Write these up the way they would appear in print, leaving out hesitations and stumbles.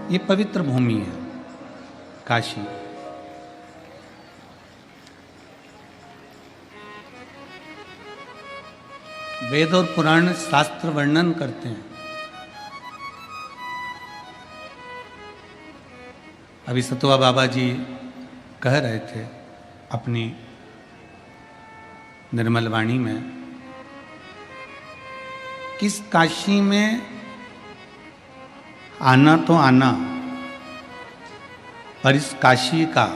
ये पवित्र भूमि है काशी। वेद और पुराण शास्त्र वर्णन करते हैं। अभी सतुआ बाबा जी कह रहे थे अपनी निर्मल वाणी में कि इस काशी में आना तो आना, पर इस काशी का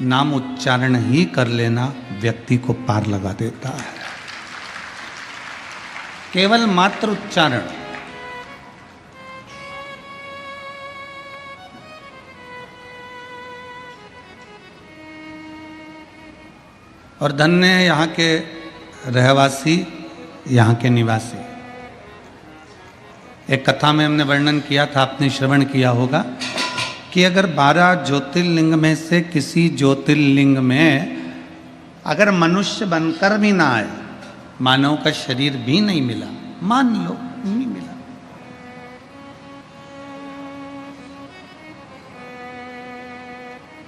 नाम उच्चारण ही कर लेना व्यक्ति को पार लगा देता है। केवल मात्र उच्चारण। और धन्य है यहाँ के रहवासी, यहाँ के निवासी। एक कथा में हमने वर्णन किया था, आपने श्रवण किया होगा कि अगर 12 ज्योतिर्लिंग में से किसी ज्योतिर्लिंग में अगर मनुष्य बनकर भी ना आए, मानव का शरीर भी नहीं मिला, मान लो नहीं मिला,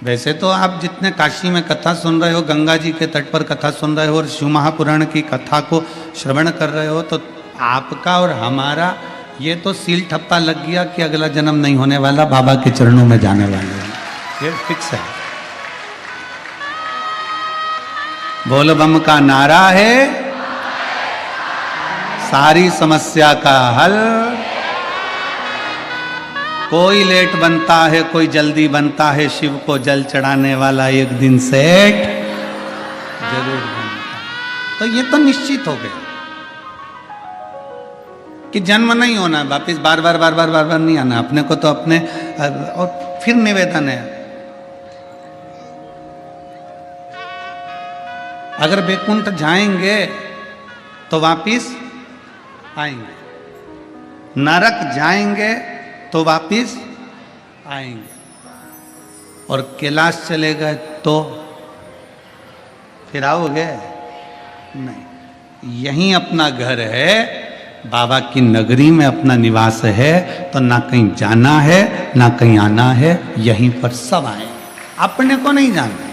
वैसे तो आप जितने काशी में कथा सुन रहे हो, गंगा जी के तट पर कथा सुन रहे हो और शिव महापुराण की कथा को श्रवण कर रहे हो, तो आपका और हमारा ये तो सील ठप्पा लग गया कि अगला जन्म नहीं होने वाला, बाबा के चरणों में जाने वाले हैं, ये फिक्स है। बोल बम का नारा है, सारी समस्या का हल। कोई लेट बनता है, कोई जल्दी बनता है, शिव को जल चढ़ाने वाला एक दिन सेठ जरूर बनता है। तो ये तो निश्चित हो गया कि जन्म नहीं होना, वापिस बार बार नहीं आना अपने को। तो अपने और फिर निवेदन है, अगर बैकुंठ जाएंगे तो वापिस आएंगे, नरक जाएंगे तो वापिस आएंगे, और कैलाश चले गए तो फिर आओगे नहीं। यहीं अपना घर है, बाबा की नगरी में अपना निवास है, तो ना कहीं जाना है ना कहीं आना है, यहीं पर सब आए, अपने को नहीं जाना।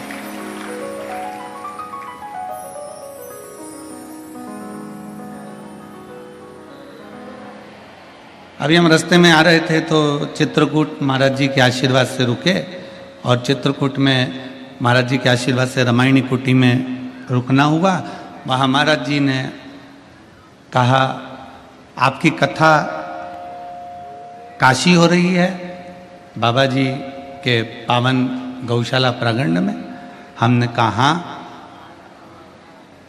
अभी हम रास्ते में आ रहे थे तो चित्रकूट महाराज जी के आशीर्वाद से रुके, और चित्रकूट में महाराज जी के आशीर्वाद से रामायणी कुटी में रुकना हुआ। वहाँ महाराज जी ने कहा, आपकी कथा काशी हो रही है बाबा जी के पावन गौशाला प्रांगण में। हमने कहा हाँ,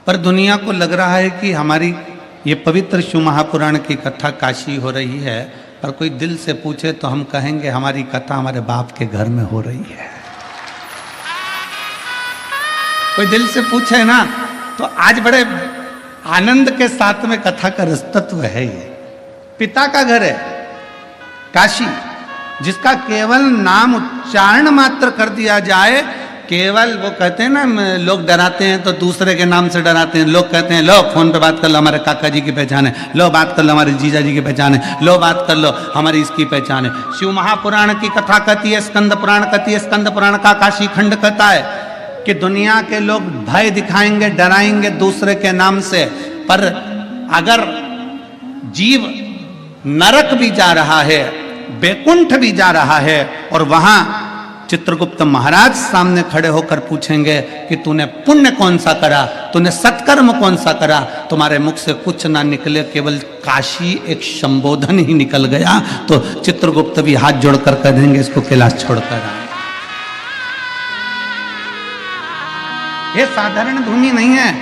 पर दुनिया को लग रहा है कि हमारी ये पवित्र शिव महापुराण की कथा काशी हो रही है, पर कोई दिल से पूछे तो हम कहेंगे हमारी कथा हमारे बाप के घर में हो रही है। कोई दिल से पूछे ना, तो आज बड़े आनंद के साथ में कथा का रसतत्व है। ये पिता का घर है काशी, जिसका केवल नाम उच्चारण मात्र कर दिया जाए, केवल वो कहते हैं ना, लोग डराते हैं तो दूसरे के नाम से डराते हैं। लोग कहते हैं लो फोन पे बात कर लो, हमारे काका जी की पहचान है, लो बात कर लो हमारे जीजा जी की पहचान है, लो बात कर लो हमारी इसकी पहचान है। शिव महापुराण की कथा कहती है, स्कंद पुराण कहती है, स्कंद पुराण का काशी खंड कहता है कि दुनिया के लोग भय दिखाएंगे, डराएंगे दूसरे के नाम से, पर अगर जीव नरक भी जा रहा है, बैकुंठ भी जा रहा है, और वहां चित्रगुप्त महाराज सामने खड़े होकर पूछेंगे कि तूने पुण्य कौन सा करा, तूने सत्कर्म कौन सा करा, तुम्हारे मुख से कुछ ना निकले, केवल काशी एक संबोधन ही निकल गया, तो चित्रगुप्त भी हाथ जोड़कर कह देंगे इसको कैलाश छोड़कर आए। ये साधारण भूमि नहीं है,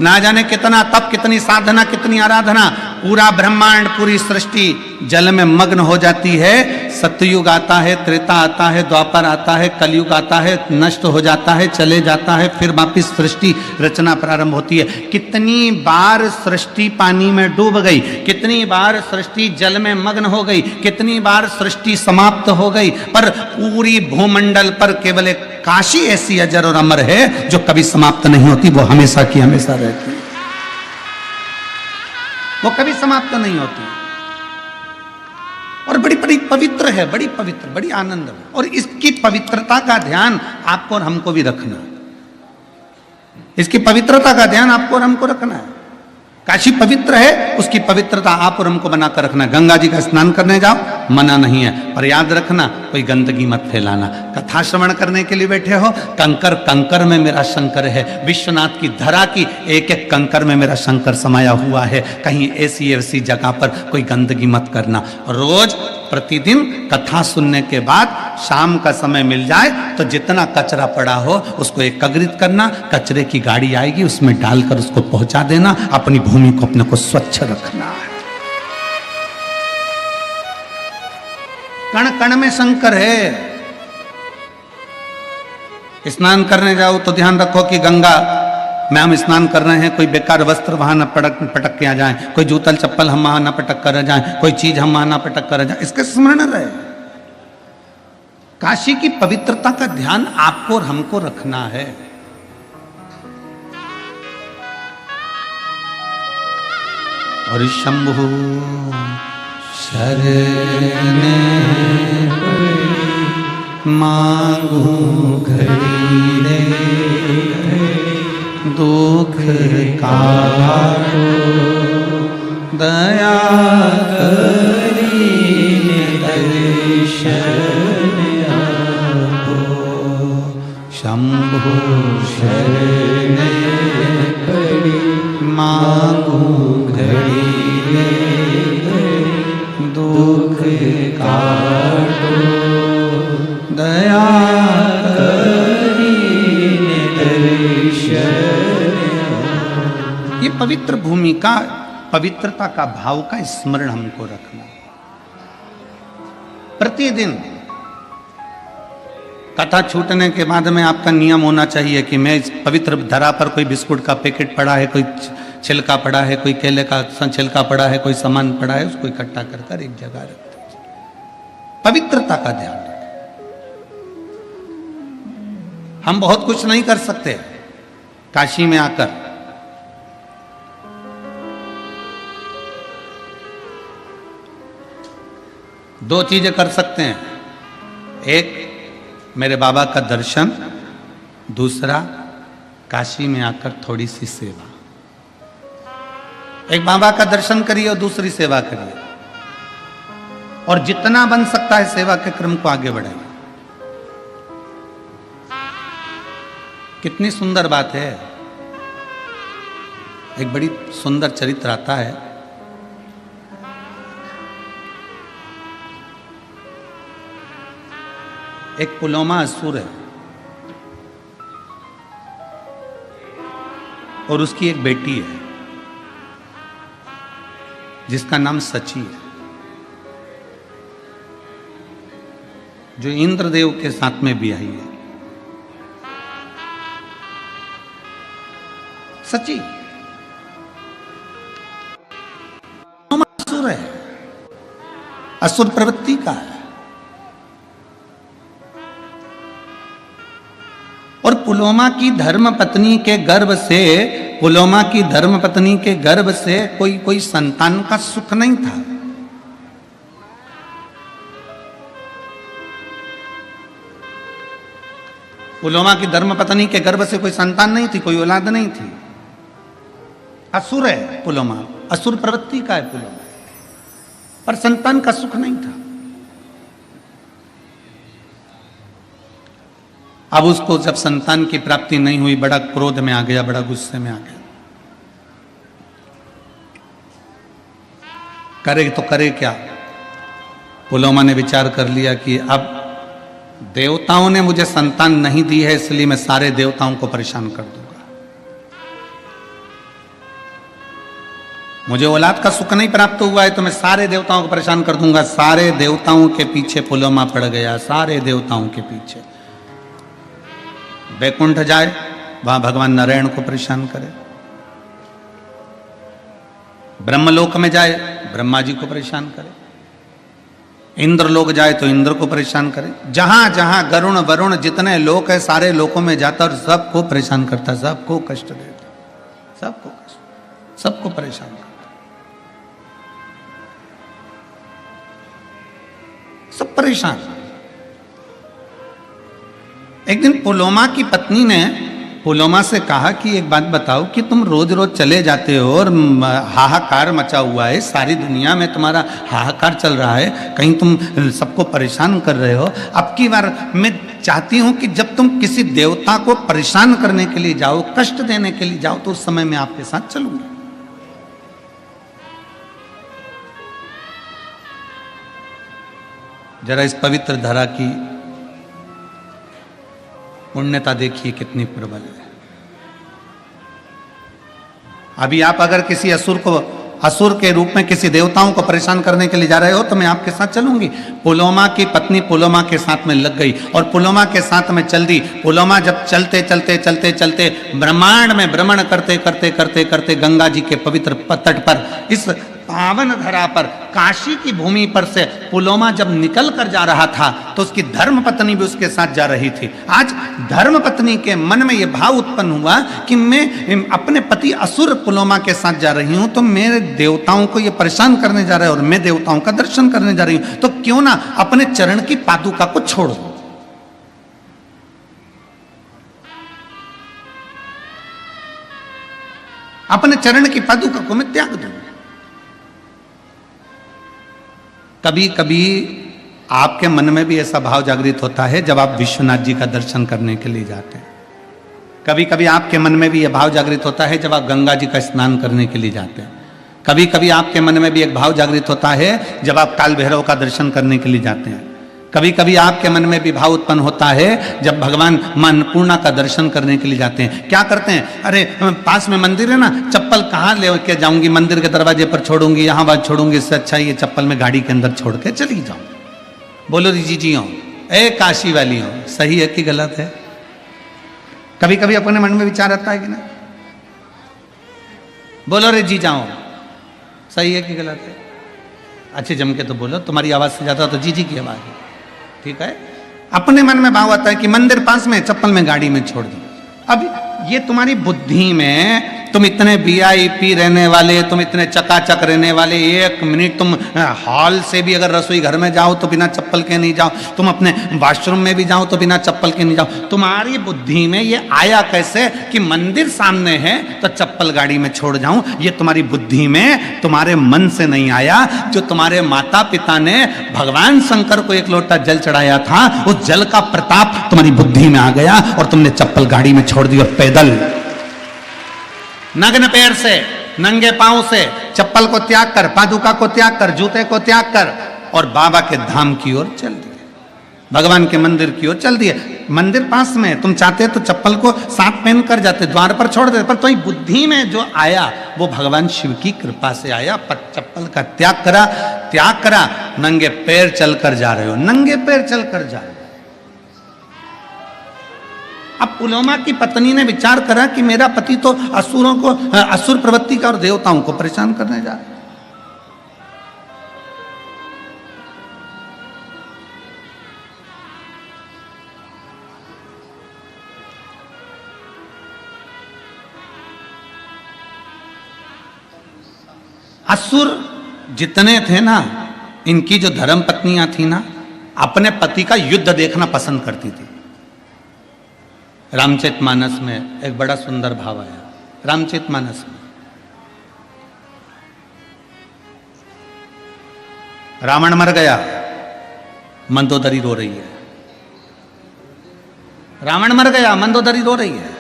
ना जाने कितना तप, कितनी साधना, कितनी आराधना, पूरा ब्रह्मांड, पूरी सृष्टि जल में मग्न हो जाती है। सतयुग आता है, त्रेता आता है, द्वापर आता है, कलयुग आता है, नष्ट हो जाता है, चले जाता है, फिर वापिस सृष्टि रचना प्रारंभ होती है। कितनी बार सृष्टि पानी में डूब गई, कितनी बार सृष्टि जल में मग्न हो गई, कितनी बार सृष्टि समाप्त हो गई, पर पूरी भूमंडल पर केवल एक काशी ऐसी अजर और अमर है जो कभी समाप्त नहीं होती, वो हमेशा की हमेशा रहती है, वो कभी समाप्त नहीं होती। और बड़ी बड़ी पवित्र है, बड़ी पवित्र, बड़ी आनंद है। और इसकी पवित्रता का ध्यान आपको और हमको भी रखना है। इसकी पवित्रता का ध्यान आपको और हमको रखना है। काशी पवित्र है, उसकी पवित्रता आप और हमको बनाकर रखना है। गंगा जी का स्नान करने जाओ, मना नहीं है, पर याद रखना कोई गंदगी मत फैलाना। कथा श्रवण करने के लिए बैठे हो, कंकर कंकर में मेरा शंकर है, विश्वनाथ की धरा की एक एक कंकर में मेरा शंकर समाया हुआ है। कहीं ऐसी ऐसी जगह पर कोई गंदगी मत करना। रोज प्रतिदिन कथा सुनने के बाद शाम का समय मिल जाए तो जितना कचरा पड़ा हो उसको एकत्रित करना, कचरे की गाड़ी आएगी उसमें डालकर उसको पहुंचा देना। अपनी भूमि को अपने को स्वच्छ रखना है। कण कण में शंकर है। स्नान करने जाओ तो ध्यान रखो कि गंगा में हम स्नान कर रहे हैं, कोई बेकार वस्त्र वहां न पटक के आ जाए, कोई जूतल चप्पल हम वहां न पटक कर जाए, कोई चीज हम वहां न पटक कर जाए, इसके स्मरण रहे। काशी की पवित्रता का ध्यान आपको और हमको रखना है। और शंभु शरणे मांगू घड़ी रे, दुख काटो दया करी दर्शन आपो। शंभु शरणे पड़ी मांगू घड़ी रे, दुख काटो दया करी दर्शन। ये पवित्र भूमि का, पवित्रता का भाव का स्मरण हमको रखना। प्रतिदिन कथा छूटने के बाद में आपका नियम होना चाहिए कि मैं इस पवित्र धरा पर कोई बिस्कुट का पैकेट पड़ा है, कोई छिलका पड़ा है, कोई केले का छिलका पड़ा है, कोई सामान पड़ा है, उसको इकट्ठा कर कर एक जगह रखते। पवित्रता का ध्यान रखें। हम बहुत कुछ नहीं कर सकते काशी में आकर। दो चीजें कर सकते हैं, एक मेरे बाबा का दर्शन, दूसरा काशी में आकर थोड़ी सी सेवा। एक बाबा का दर्शन करिए और दूसरी सेवा करिए, और जितना बन सकता है सेवा के क्रम को आगे बढ़ाइए। कितनी सुंदर बात है। एक बड़ी सुंदर चरित्र आता है। एक पुलोमा असुर है और उसकी एक बेटी है जिसका नाम सची है, जो इंद्रदेव के साथ में भी आई है। सची असुर है, असुर प्रवृत्ति का है। और पुलोमा की धर्म पत्नी के गर्भ से, पुलोमा की धर्म पत्नी के गर्भ से कोई संतान का सुख नहीं था। पुलोमा की धर्म पत्नी के गर्भ से कोई संतान नहीं थी, कोई औलाद नहीं थी। असुर है पुलोमा, असुर प्रवृत्ति का है पुलोमा, पर संतान का सुख नहीं था। अब उसको जब संतान की प्राप्ति नहीं हुई, बड़ा क्रोध में आ गया, बड़ा गुस्से में आ गया। करे तो करे क्या? पुलोमा ने विचार कर लिया कि अब देवताओं ने मुझे संतान नहीं दी है, इसलिए मैं सारे देवताओं को परेशान कर दूंगा। मुझे औलाद का सुख नहीं प्राप्त हुआ है तो मैं सारे देवताओं को परेशान कर दूंगा। सारे देवताओं के पीछे पुलोमा पड़ गया, सारे देवताओं के पीछे। वैकुंठ जाए, वहां भगवान नारायण को परेशान करे। ब्रह्मलोक में जाए, ब्रह्मा जी को परेशान करे। इंद्र लोक जाए तो इंद्र को परेशान करे। जहां जहां गरुण वरुण जितने लोक है, सारे लोकों में जाता और सबको परेशान करता, सबको कष्ट देता, सबको कष्ट, सबको परेशान करता। सब परेशान। एक दिन पुलोमा की पत्नी ने पुलोमा से कहा कि एक बात बताओ कि तुम रोज रोज चले जाते हो और हाहाकार मचा हुआ है, सारी दुनिया में तुम्हारा हाहाकार चल रहा है, कहीं तुम सबको परेशान कर रहे हो। अब की बार मैं चाहती हूं कि जब तुम किसी देवता को परेशान करने के लिए जाओ, कष्ट देने के लिए जाओ, तो उस समय मैं आपके साथ चलूंगा। जरा इस पवित्र धरा की पुण्यता देखिए कितनी प्रबल है। अभी आप अगर किसी असुर के रूप में किसी देवताओं को परेशान करने के लिए जा रहे हो तो मैं आपके साथ चलूंगी। पुलोमा की पत्नी पुलोमा के साथ में लग गई और पुलोमा के साथ में चल दी। पुलोमा जब चलते चलते चलते चलते ब्रह्मांड में भ्रमण करते करते करते करते गंगा जी के पवित्र तट पर, इस पावन धरा पर, काशी की भूमि पर से पुलोमा जब निकल कर जा रहा था तो उसकी धर्म पत्नी भी उसके साथ जा रही थी। आज धर्म पत्नी के मन में यह भाव उत्पन्न हुआ कि मैं अपने पति असुर पुलोमा के साथ जा रही हूं, तो मेरे देवताओं को ये परेशान करने जा रहा है और मैं देवताओं का दर्शन करने जा रही हूं, तो क्यों ना अपने चरण की पादुका को छोड़ दूं। अपने चरण की पादुका को मैं त्याग दूं। कभी कभी आपके मन में भी ऐसा भाव जागृत होता है जब आप विश्वनाथ जी का दर्शन करने के लिए जाते हैं। कभी कभी आपके मन में भी यह भाव जागृत होता है जब आप गंगा जी का स्नान करने के लिए जाते हैं। कभी कभी आपके मन में भी एक भाव जागृत होता है जब आप काल भैरव का दर्शन करने के लिए जाते हैं। कभी कभी आपके मन में भी भाव उत्पन्न होता है जब भगवान मां अन्नपूर्णा का दर्शन करने के लिए जाते हैं। क्या करते हैं, अरे पास में मंदिर है ना, चप्पल कहाँ लेके जाऊंगी, मंदिर के दरवाजे पर छोड़ूंगी, यहाँ बात छोड़ूंगी, इससे अच्छा ये चप्पल में गाड़ी के अंदर छोड़ के चली जाऊं। बोलो री जी हो, ए काशी वाली हो, सही है कि गलत है? कभी कभी अपने मन में विचार आता है कि ना? बोलो रे जी जाओ, सही है कि गलत है? अच्छे जम के तो बोलो, तुम्हारी आवाज से ज्यादा तो जी की आवाज है, ठीक है? अपने मन में भाव आता है कि मंदिर पास में, चप्पल में गाड़ी में छोड़ दो। अब ये तुम्हारी बुद्धि में, तुम इतने वीआईपी रहने वाले, तुम इतने चकाचक रहने वाले, एक मिनट तुम हॉल से भी अगर रसोई घर में जाओ तो बिना चप्पल के नहीं जाओ, तुम अपने वॉशरूम में भी जाओ तो बिना चप्पल के नहीं जाओ। तुम्हारी बुद्धि में ये आया कैसे कि मंदिर सामने है तो चप्पल गाड़ी में छोड़ जाऊं? ये तुम्हारी बुद्धि में, तुम्हारे मन से नहीं आया। जो तुम्हारे माता पिता ने भगवान शंकर को एक लोटा जल चढ़ाया था, उस जल का प्रताप तुम्हारी बुद्धि में आ गया और तुमने चप्पल गाड़ी में छोड़ दी और पैदल नग्न पैर से, नंगे पांव से चप्पल को त्याग कर, पादुका को त्याग कर, जूते को त्याग कर और बाबा के धाम की ओर चल दिए, भगवान के मंदिर की ओर चल दिए। मंदिर पास में, तुम चाहते तो चप्पल को साथ पहन कर जाते, द्वार पर छोड़ देते, पर तुम्हारी बुद्धि में जो आया वो भगवान शिव की कृपा से आया। पर चप्पल का त्याग करा, नंगे पैर चलकर जा रहे हो, नंगे पैर चलकर जा रहे हो। अब पुलोमा की पत्नी ने विचार करा कि मेरा पति तो असुरों को, असुर प्रवृत्ति का और देवताओं को परेशान करने जा रहा है। असुर जितने थे ना, इनकी जो धर्म पत्नियां थी ना, अपने पति का युद्ध देखना पसंद करती थी। रामचरितमानस में एक बड़ा सुंदर भाव आया। रामचरितमानस में रावण मर गया, मंदोदरी रो रही है। रावण मर गया, मंदोदरी रो रही है,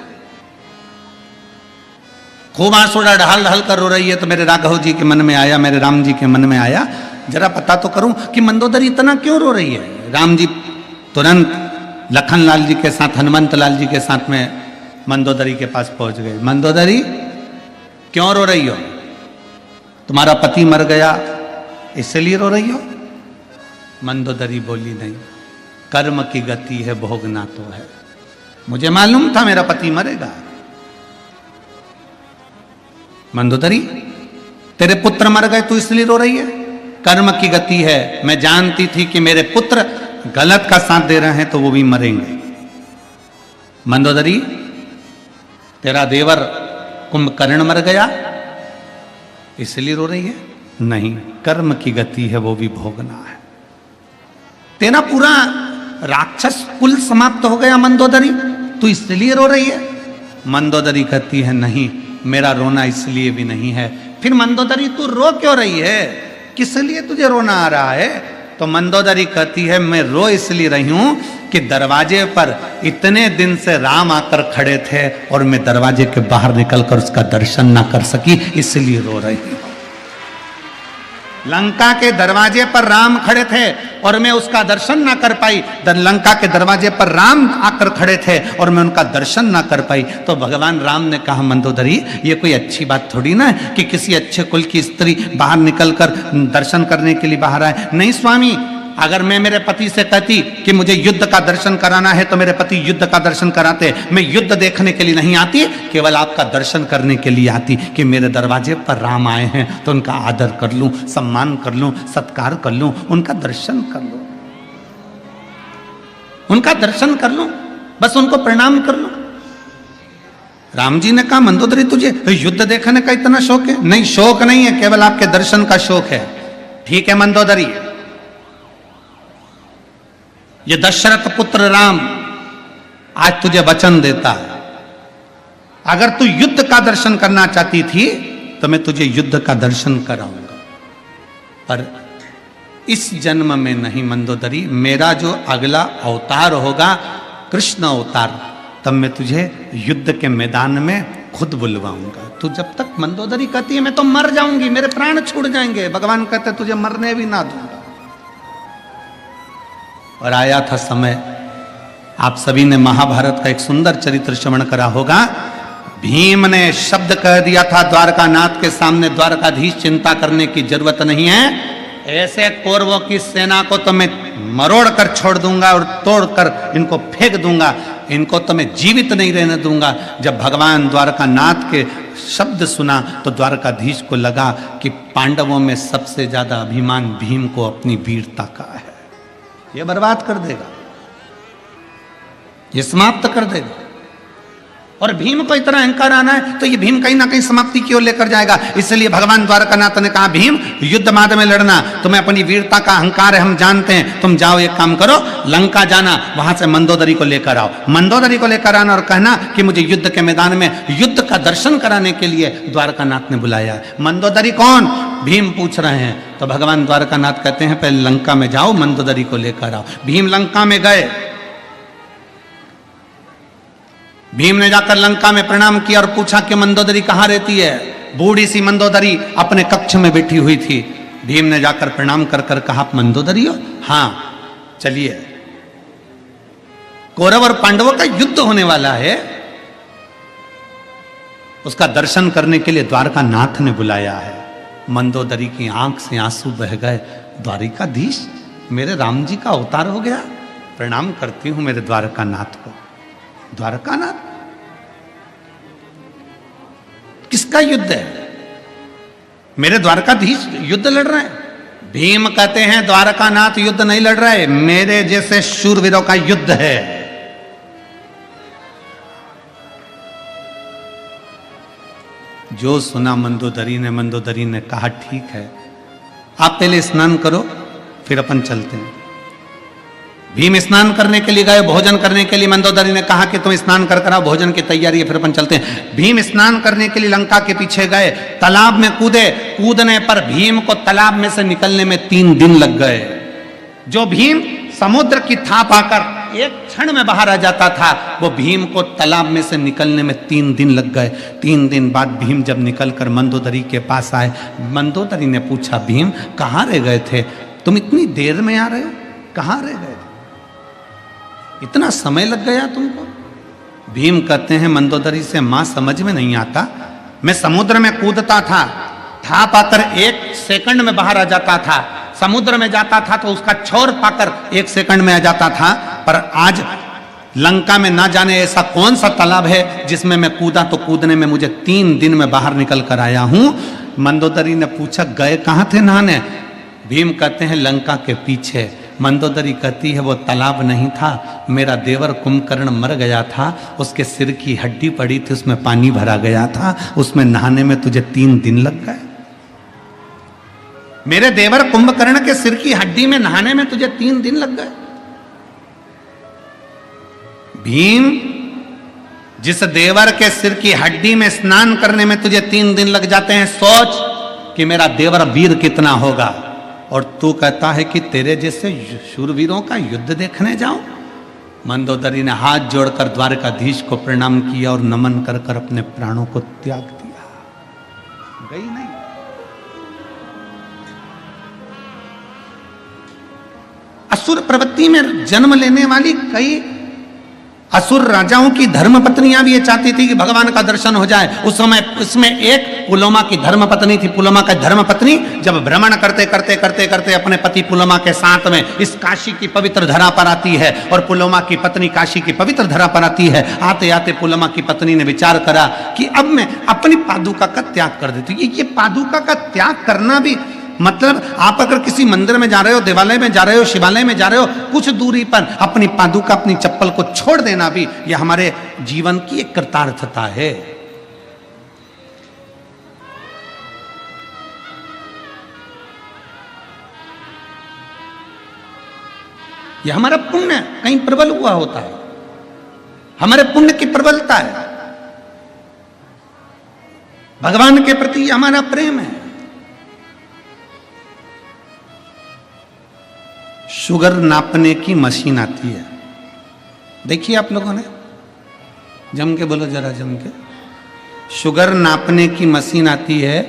खूब आंसू ढाल ढाल कर रो रही है। तो मेरे राघव जी के मन में आया, मेरे राम जी के मन में आया, जरा पता तो करूं कि मंदोदरी इतना क्यों रो रही है। राम जी तुरंत लखन लाल जी के साथ, हनुमंत लाल जी के साथ में मंदोदरी के पास पहुंच गए। मंदोदरी क्यों रो रही हो? तुम्हारा पति मर गया इसलिए रो रही हो? मंदोदरी बोली नहीं, कर्म की गति है, भोगना तो है। मुझे मालूम था मेरा पति मरेगा। मंदोदरी, तेरे पुत्र मर गए तू इसलिए रो रही है? कर्म की गति है, मैं जानती थी कि मेरे पुत्र गलत का साथ दे रहे हैं तो वो भी मरेंगे। मंदोदरी, तेरा देवर कुंभकर्ण मर गया इसलिए रो रही है? नहीं, कर्म की गति है, वो भी भोगना है। तेरा पूरा राक्षस कुल समाप्त हो गया मंदोदरी, तू इसलिए रो रही है? मंदोदरी कहती है नहीं, मेरा रोना इसलिए भी नहीं है। फिर मंदोदरी तू रो क्यों रही है, किस लिए तुझे रोना आ रहा है? तो मंदोदरी कहती है मैं रो इसलिए रही हूं कि दरवाजे पर इतने दिन से राम आकर खड़े थे और मैं दरवाजे के बाहर निकलकर उसका दर्शन ना कर सकी, इसलिए रो रही हूं। लंका के दरवाजे पर राम खड़े थे और मैं उसका दर्शन ना कर पाई। लंका के दरवाजे पर राम आकर खड़े थे और मैं उनका दर्शन ना कर पाई। तो भगवान राम ने कहा मंदोदरी ये कोई अच्छी बात थोड़ी ना है कि किसी अच्छे कुल की स्त्री बाहर निकलकर दर्शन करने के लिए बाहर आए। नहीं स्वामी, अगर मैं मेरे पति से कहती कि मुझे युद्ध का दर्शन कराना है तो मेरे पति युद्ध का दर्शन कराते। मैं युद्ध देखने के लिए नहीं आती, केवल आपका दर्शन करने के लिए आती कि मेरे दरवाजे पर राम आए हैं तो उनका आदर कर लूं, सम्मान कर लूं, सत्कार कर लूं, उनका दर्शन कर लूं, उनका दर्शन कर लूं, बस उनको प्रणाम कर लूं। राम जी ने कहा मंदोदरी तुझे युद्ध देखने का इतना शौक है? नहीं, शौक नहीं है, केवल आपके दर्शन का शौक है। ठीक है मंदोदरी, ये दशरथ पुत्र राम आज तुझे वचन देता है, अगर तू युद्ध का दर्शन करना चाहती थी तो मैं तुझे युद्ध का दर्शन कराऊंगा, पर इस जन्म में नहीं मंदोदरी। मेरा जो अगला अवतार होगा कृष्ण अवतार, तब मैं तुझे युद्ध के मैदान में खुद बुलवाऊंगा। तू जब तक मंदोदरी कहती है मैं तो मर जाऊंगी, मेरे प्राण छूट जाएंगे, भगवान कहते तुझे मरने भी ना दूंगा। और आया था समय, आप सभी ने महाभारत का एक सुंदर चरित्र श्रवण करा होगा। भीम ने शब्द कह दिया था द्वारकानाथ के सामने, द्वारकाधीश चिंता करने की जरूरत नहीं है, ऐसे कौरवों की सेना को तो मैं मरोड़ कर छोड़ दूंगा और तोड़कर इनको फेंक दूंगा, इनको तो मैं जीवित नहीं रहने दूंगा। जब भगवान द्वारकानाथ के शब्द सुना तो द्वारकाधीश को लगा कि पांडवों में सबसे ज्यादा अभिमान भीम को अपनी वीरता का है, ये बर्बाद कर देगा, ये समाप्त कर देगा। और भीम को इतना अहंकार आना है तो ये भीम कहीं ना कहीं समाप्ति की ओर लेकर जाएगा। इसलिए भगवान द्वारकानाथ ने कहा भीम युद्ध मार्ग में लड़ना, तुम्हें अपनी वीरता का अहंकार है, हम जानते हैं, तुम जाओ एक काम करो, लंका जाना, वहां से मंदोदरी को लेकर आओ, मंदोदरी को लेकर आना और कहना कि मुझे युद्ध के मैदान में युद्ध का दर्शन कराने के लिए द्वारकानाथ ने बुलाया है। मंदोदरी कौन? भीम पूछ रहे हैं। तो भगवान द्वारकानाथ कहते हैं पहले लंका में जाओ, मंदोदरी को लेकर आओ। भीम लंका में गए, भीम ने जाकर लंका में प्रणाम किया और पूछा कि मंदोदरी कहां रहती है। बूढ़ी सी मंदोदरी अपने कक्ष में बैठी हुई थी। भीम ने जाकर प्रणाम कर कर कहा आप मंदोदरी हो? हाँ, चलिए, कौरव और पांडवों का युद्ध होने वाला है, उसका दर्शन करने के लिए द्वारकानाथ ने बुलाया है। मंदोदरी की आंख से आंसू बह गए। द्वारिकाधीश, मेरे राम जी का अवतार हो गया, प्रणाम करती हूं मेरे द्वारकानाथ को। द्वारकानाथ किसका युद्ध है? मेरे द्वारकाधीश युद्ध लड़ रहे हैं। भीम कहते हैं द्वारकानाथ युद्ध नहीं लड़ रहे, मेरे जैसे शूरवीरों का युद्ध है। जो सुना मंदोदरी ने कहा ठीक है, आप पहले स्नान करो फिर अपन चलते हैं। भीम स्नान करने के लिए गए, भोजन करने के लिए मंदोदरी ने कहा कि तुम स्नान कर कराओ, भोजन की तैयारी है, फिर अपन चलते हैं। भीम स्नान करने के लिए लंका के पीछे गए, तालाब में कूदे, कूदने पर भीम को तालाब में से निकलने में 3 दिन लग गए। जो भीम समुद्र की थाप आकर एक क्षण में बाहर आ जाता था, वो भीम को तालाब में से निकलने में 3 दिन लग गए। 3 दिन बाद भीम जब निकलकर मंदोदरी के पास आए, मंदोदरी ने पूछा भीम कहाँ रह गए थे, तुम इतनी देर में आ रहे हो, कहाँ रह गए, इतना समय लग गया तुमको? भीम कहते हैं मंदोदरी से मां समझ में नहीं आता, मैं समुद्र में कूदता था, थाप आकर 1 सेकंड में बाहर आ जाता था, समुद्र में जाता था तो उसका छोर पाकर 1 सेकंड में आ जाता था, पर आज लंका में ना जाने ऐसा कौन सा तालाब है जिसमें मैं कूदा तो कूदने में मुझे 3 दिन में बाहर निकल कर आया हूं। मंदोदरी ने पूछा गए कहां थे नहाने? भीम कहते हैं लंका के पीछे। मंदोदरी कहती है वो तालाब नहीं था, मेरा देवर कुंभकर्ण मर गया था, उसके सिर की हड्डी पड़ी थी, उसमें पानी भरा गया था, उसमें नहाने में तुझे 3 दिन लग गए। मेरे देवर कुंभकर्ण के सिर की हड्डी में नहाने में तुझे 3 दिन लग गए। भीम, जिस देवर के सिर की हड्डी में स्नान करने में तुझे 3 दिन लग जाते हैं, सोच कि मेरा देवर वीर कितना होगा। और तू कहता है कि तेरे जैसे शूरवीरों का युद्ध देखने जाऊं। मंदोदरी ने हाथ जोड़कर द्वारकाधीश को प्रणाम किया और नमन कर कर अपने प्राणों को त्याग दिया। गई नहीं। असुर प्रवृत्ति में जन्म लेने वाली कई असुर राजाओं की धर्म पत्नियां भी ये चाहती थी कि भगवान का दर्शन हो जाए। उस समय इसमें एक पुलोमा की धर्म पत्नी थी। पुलोमा की धर्म पत्नी जब भ्रमण करते करते करते करते अपने पति पुलोमा के साथ में इस काशी की पवित्र धरा पर आती है और पुलोमा की पत्नी काशी की पवित्र धरा पर आती है। आते आते पुलोमा की पत्नी ने विचार करा कि अब मैं अपनी पादुका का त्याग कर देती हूँ। ये पादुका का त्याग करना भी मतलब, आप अगर किसी मंदिर में जा रहे हो, देवालय में जा रहे हो, शिवालय में जा रहे हो, कुछ दूरी पर अपनी पादुका, अपनी चप्पल को छोड़ देना भी यह हमारे जीवन की एक कृतार्थता है। यह हमारा पुण्य कहीं प्रबल हुआ होता है, हमारे पुण्य की प्रबलता है। भगवान के प्रति हमारा प्रेम है। शुगर नापने की मशीन आती है, देखिए आप लोगों ने, जम के बोलो जरा, जम के। शुगर नापने की मशीन आती है,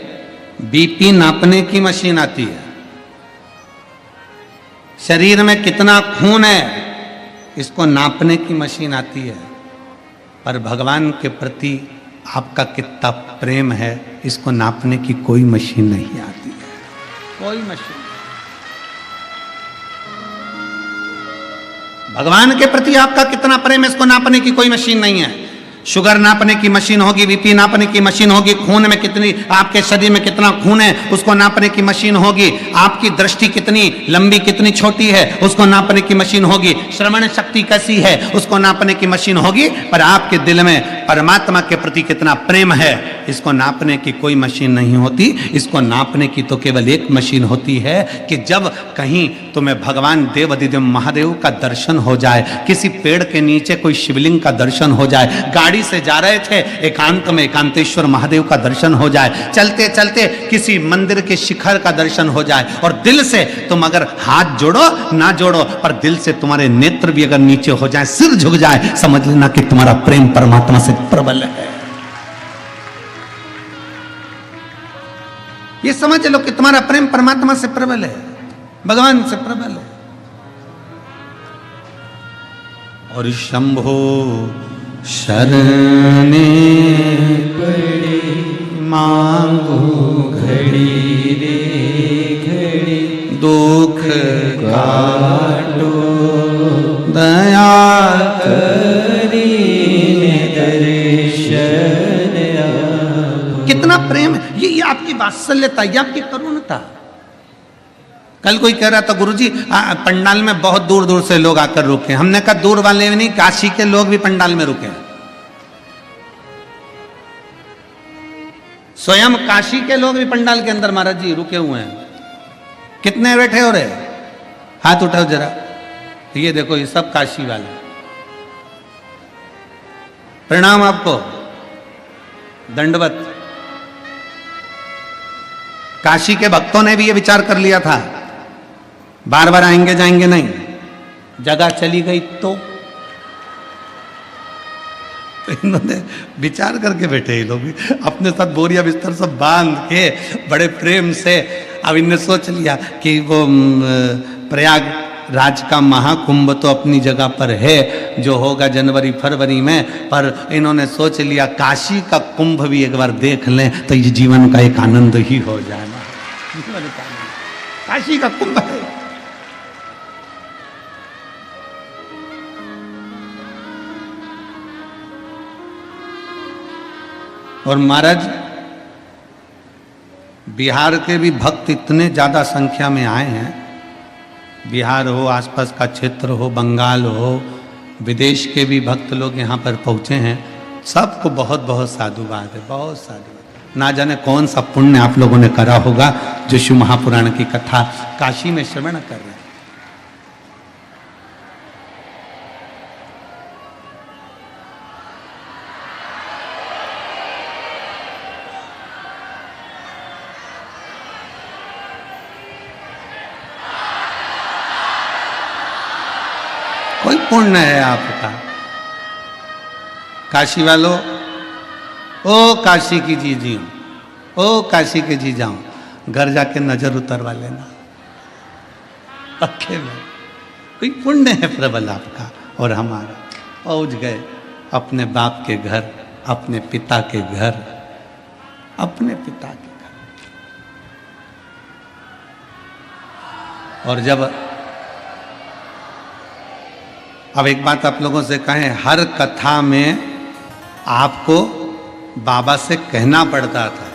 बीपी नापने की मशीन आती है, शरीर में कितना खून है इसको नापने की मशीन आती है। पर भगवान के प्रति आपका कितना प्रेम है इसको नापने की कोई मशीन नहीं आती है, कोई मशीन। भगवान के प्रति आपका कितना प्रेम है इसको नापने की कोई मशीन नहीं है। शुगर नापने की मशीन होगी, बीपी नापने की मशीन होगी, खून में कितनी, आपके शरीर में कितना खून है उसको नापने की मशीन होगी, आपकी दृष्टि कितनी लंबी कितनी छोटी है उसको नापने की मशीन होगी, श्रवण शक्ति कैसी है उसको नापने की मशीन होगी। पर आपके दिल में परमात्मा के प्रति कितना प्रेम है इसको नापने की कोई मशीन नहीं होती। इसको नापने की तो केवल एक मशीन होती है कि जब कहीं तुम्हें भगवान देव अधिदेव महादेव का दर्शन हो जाए, किसी पेड़ के नीचे कोई शिवलिंग का दर्शन हो जाए, गाड़ी से जा रहे थे एकांत में एकांतेश्वर महादेव का दर्शन हो जाए, चलते चलते किसी मंदिर के शिखर का दर्शन हो जाए, और दिल से तुम अगर हाथ जोड़ो ना जोड़ो पर दिल से तुम्हारे नेत्र भी अगर नीचे हो जाए, सिर झुक जाए, समझ लेना कि तुम्हारा प्रेम परमात्मा से प्रबल है। ये समझ लो कि तुम्हारा प्रेम परमात्मा से प्रबल है, भगवान से प्रबल है। और शंभो शरणे पड़े मांगो घड़ी रे घड़ी, दुख काटो दया करी दर्शन। कितना प्रेम है, ये आपकी वात्सल्यता, ये आपकी करुणता। कल कोई कह रहा था गुरुजी पंडाल में बहुत दूर दूर से लोग आकर रुके। हमने कहा दूर वाले भी नहीं, काशी के लोग भी पंडाल में रुके। स्वयं काशी के लोग भी पंडाल के अंदर महाराज जी रुके हुए हैं। कितने बैठे हो रहे, हाथ उठाओ जरा। ये देखो ये सब काशी वाले, प्रणाम आपको, दंडवत। काशी के भक्तों ने भी ये विचार कर लिया था बार बार आएंगे जाएंगे नहीं, जगह चली गई तो इन्होंने विचार करके बैठे ये लोग भी अपने साथ बोरिया बिस्तर सब बांध के बड़े प्रेम से। अब इनने सोच लिया कि वो प्रयाग राज का महाकुंभ तो अपनी जगह पर है जो होगा जनवरी फरवरी में, पर इन्होंने सोच लिया काशी का कुंभ भी एक बार देख लें तो ये जीवन का एक आनंद ही हो जाएगा। काशी का कुंभ है। और महाराज बिहार के भी भक्त इतने ज्यादा संख्या में आए हैं, बिहार हो, आसपास का क्षेत्र हो, बंगाल हो, विदेश के भी भक्त लोग यहाँ पर पहुँचे हैं। सबको बहुत बहुत साधुवाद है, बहुत साधुवाद। ना जाने कौन सा पुण्य आप लोगों ने करा होगा जो शिव महापुराण की कथा काशी में श्रवण कर रहे हैं। कोई पुण्य है आपका। काशी वालों, ओ काशी की जीजियों, ओ काशी के जी जाऊं, घर जाके नजर उतरवा लेना पक्के में। कोई पुण्य है प्रबल आपका और हमारा। पहुंच गए अपने बाप के घर, अपने पिता के घर, अपने पिता के घर। और जब अब एक बात आप लोगों से कहें, हर कथा में आपको बाबा से कहना पड़ता था,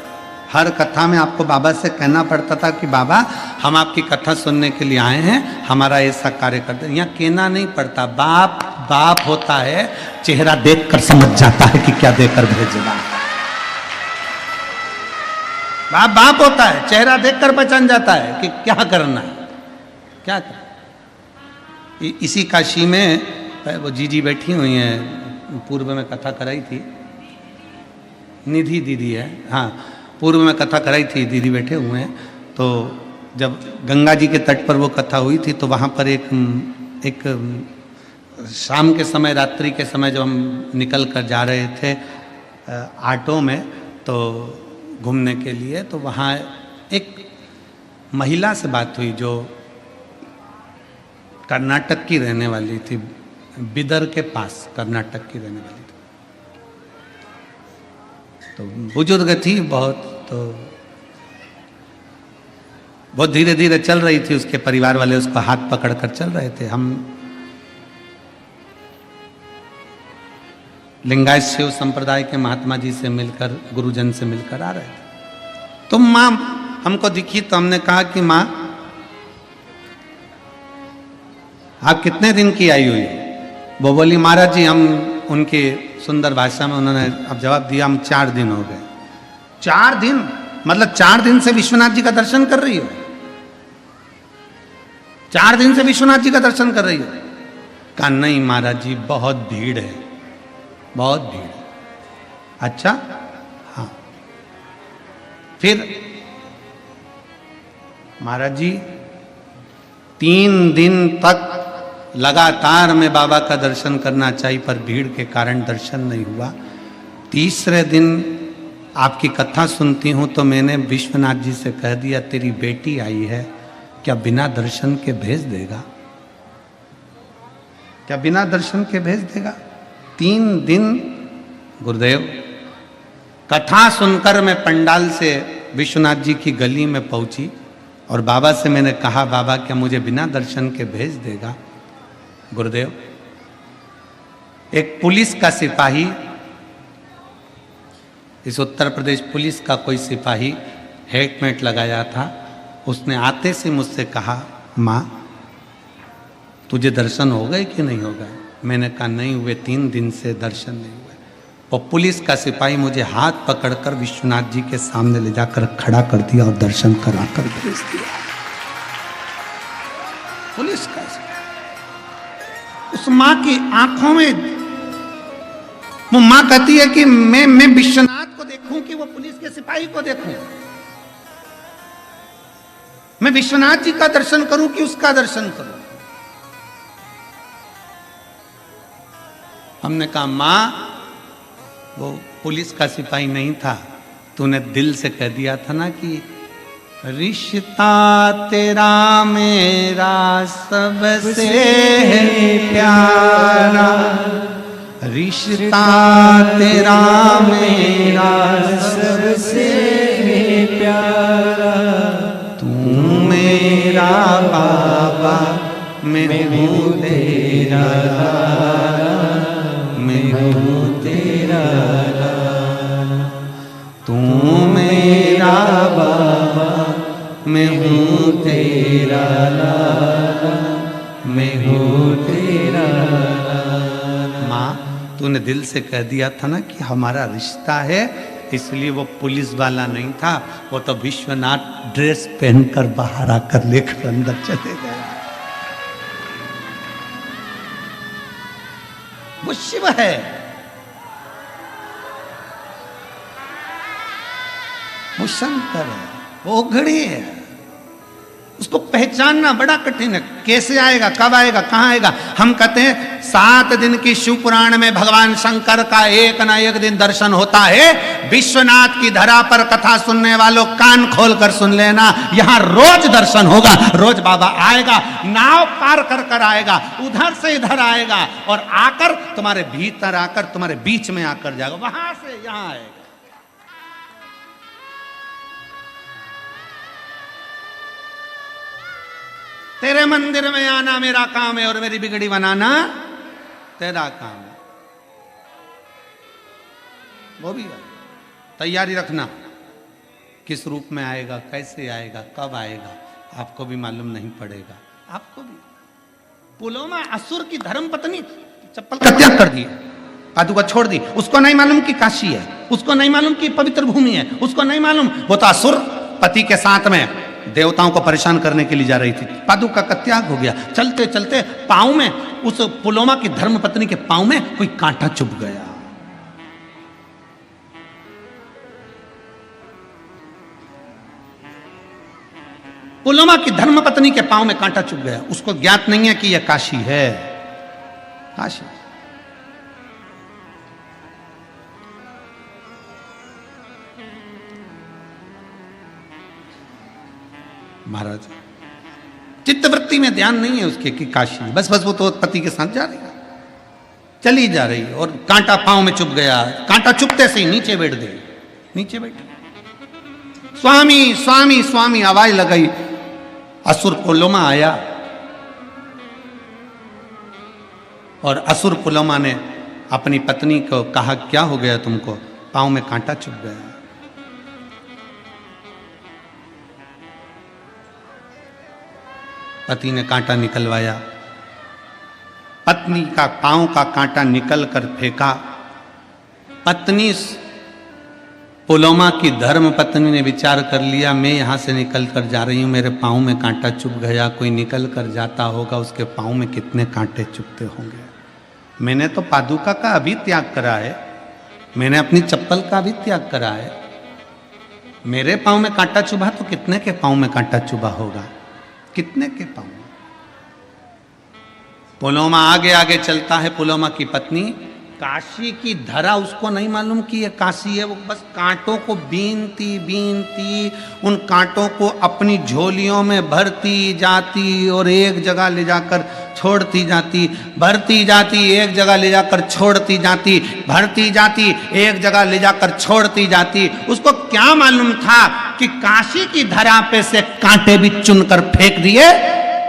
हर कथा में आपको बाबा से कहना पड़ता था कि बाबा हम आपकी कथा सुनने के लिए आए हैं, हमारा ऐसा कार्य करते। यहाँ कहना नहीं पड़ता, बाप बाप होता है, चेहरा देखकर समझ जाता है कि क्या देकर भेजना। बाप बाप होता है, चेहरा देखकर पहचान जाता है कि क्या करना है, क्या करना। इसी काशी में वो जीजी बैठी हुई हैं, पूर्व में कथा कराई थी, निधि दीदी है, हाँ पूर्व में कथा कराई थी, दीदी बैठे हुए हैं। तो जब गंगा जी के तट पर वो कथा हुई थी तो वहाँ पर एक शाम के समय, रात्रि के समय जब हम निकल कर जा रहे थे ऑटो में तो घूमने के लिए, तो वहाँ एक महिला से बात हुई जो कर्नाटक की रहने वाली थी, बिदर के पास कर्नाटक की रहने वाली थी। तो बुजुर्ग थी बहुत, तो बहुत धीरे धीरे चल रही थी, उसके परिवार वाले उसको हाथ पकड़कर चल रहे थे। हम लिंगायत शिव संप्रदाय के महात्मा जी से मिलकर, गुरुजन से मिलकर आ रहे थे। तो माँ हमको दिखी तो हमने कहा कि माँ आप कितने दिन की आई हुई? वो बोली महाराज जी हम, उनकी सुंदर भाषा में उन्होंने अब जवाब दिया, हम 4 दिन हो गए। 4 दिन मतलब 4 दिन से विश्वनाथ जी का दर्शन कर रही हो? 4 दिन से विश्वनाथ जी का दर्शन कर रही हो? कहा नहीं महाराज जी बहुत भीड़ है, बहुत भीड़ है। अच्छा हाँ। फिर महाराज जी 3 दिन तक लगातार मैं बाबा का दर्शन करना चाहिए पर भीड़ के कारण दर्शन नहीं हुआ। तीसरे दिन आपकी कथा सुनती हूँ तो मैंने विश्वनाथ जी से कह दिया तेरी बेटी आई है, क्या बिना दर्शन के भेज देगा? क्या बिना दर्शन के भेज देगा? 3 दिन गुरुदेव कथा सुनकर मैं पंडाल से विश्वनाथ जी की गली में पहुंची और बाबा से मैंने कहा बाबा क्या मुझे बिना दर्शन के भेज देगा? गुरुदेव एक पुलिस का सिपाही, इस उत्तर प्रदेश पुलिस का कोई सिपाही हेलमेट लगाया था, उसने आते से मुझसे कहा माँ तुझे दर्शन हो गए कि नहीं हो गए? मैंने कहा नहीं हुए, 3 दिन से दर्शन नहीं हुए। और पुलिस का सिपाही मुझे हाथ पकड़कर विश्वनाथ जी के सामने ले जाकर खड़ा कर दिया और दर्शन कराकर भेज दिया। पुलिस का सिपाही, उस माँ की आंखों में वो माँ कहती है कि मैं विश्वनाथ को देखूं कि वो पुलिस के सिपाही को देखूं? मैं विश्वनाथ जी का दर्शन करूं कि उसका दर्शन करूं? हमने कहा माँ वो पुलिस का सिपाही नहीं था, तूने दिल से कह दिया था ना कि रिश्ता तेरा मेरा सबसे है प्यारा, रिश्ता तेरा मेरा सबसे है प्यारा, तू मेरा बाबा मैं हूँ तेरा लाला, मैं हूँ तेरा लाला, तू मेरा बाबा मैं हूँ तेरा लाला, मैं हूँ तेरा लाला। माँ तूने दिल से कह दिया था ना कि हमारा रिश्ता है इसलिए वो पुलिस वाला नहीं था, वो तो विश्वनाथ ड्रेस पहनकर बाहर आकर लेकर अंदर चले गया। वो शिव है। वो शंकर है, वो घड़ी है। उसको पहचानना बड़ा कठिन है। कैसे आएगा, कब आएगा, कहां आएगा? हम कहते हैं 7 दिन की शिव पुराण में भगवान शंकर का एक ना एक दिन दर्शन होता है। विश्वनाथ की धरा पर कथा सुनने वालों कान खोल कर सुन लेना, यहां रोज दर्शन होगा। रोज बाबा आएगा, नाव पार कर कर आएगा, उधर से इधर आएगा और आकर तुम्हारे भीतर आकर तुम्हारे बीच में आकर जाएगा, वहां से यहां आएगा। तेरे मंदिर में आना मेरा काम है और मेरी बिगड़ी बनाना तेरा काम है। वो भी तैयारी रखना, किस रूप में आएगा, कैसे आएगा, कब आएगा, आपको भी मालूम नहीं पड़ेगा। आपको भी पुलोमा असुर की धर्म पत्नी चप्पल का त्याग कर दिया, पादुका छोड़ दी। उसको नहीं मालूम कि काशी है, उसको नहीं मालूम कि पवित्र भूमि है, उसको नहीं मालूम। वो तो असुर पति के साथ में देवताओं को परेशान करने के लिए जा रही थी। पादुका का त्याग हो गया। चलते चलते पांव में, उस पुलोमा की धर्म पत्नी के पांव में कोई कांटा चुभ गया। पुलोमा की धर्म पत्नी के पांव में कांटा चुभ गया। उसको ज्ञात नहीं है कि यह काशी है। काशी महाराज चित्तवृत्ति में ध्यान नहीं है उसके कि काशी, बस बस वो तो पति के साथ जा रही है, चली जा रही और कांटा पांव में चुभ गया। कांटा चुभते से ही नीचे बैठ गई। नीचे बैठ स्वामी स्वामी स्वामी आवाज लगाई। असुर पुलोमा आया और असुर पुलोमा ने अपनी पत्नी को कहा, क्या हो गया तुमको? पांव में कांटा चुभ गया। पति ने कांटा निकलवाया, पत्नी का पांव का कांटा निकल कर फेंका। पत्नी पुलोमा की धर्म पत्नी ने विचार कर लिया, मैं यहां से निकल कर जा रही हूं, मेरे पांव में कांटा चुभ गया, कोई निकल कर जाता होगा, उसके पांव में कितने कांटे चुभते होंगे। मैंने तो पादुका का अभी त्याग करा है, मैंने अपनी चप्पल का भी त्याग करा है, मेरे पांव में कांटा चुभा तो कितने के पांव में कांटा चुभा होगा, कितने के पांव। पुलोमा आगे आगे चलता है। पुलोमा की पत्नी, काशी की धरा उसको नहीं मालूम कि ये काशी है। वो बस कांटों को बीनती बीनती उन कांटों को अपनी झोलियों में भरती जाती और एक जगह ले जाकर छोड़ती जाती, भरती जाती, एक जगह ले जाकर छोड़ती जाती, भरती जाती, एक जगह ले जाकर छोड़ती जाती। उसको क्या मालूम था कि काशी की धरा पे से कांटे भी चुनकर फेंक दिए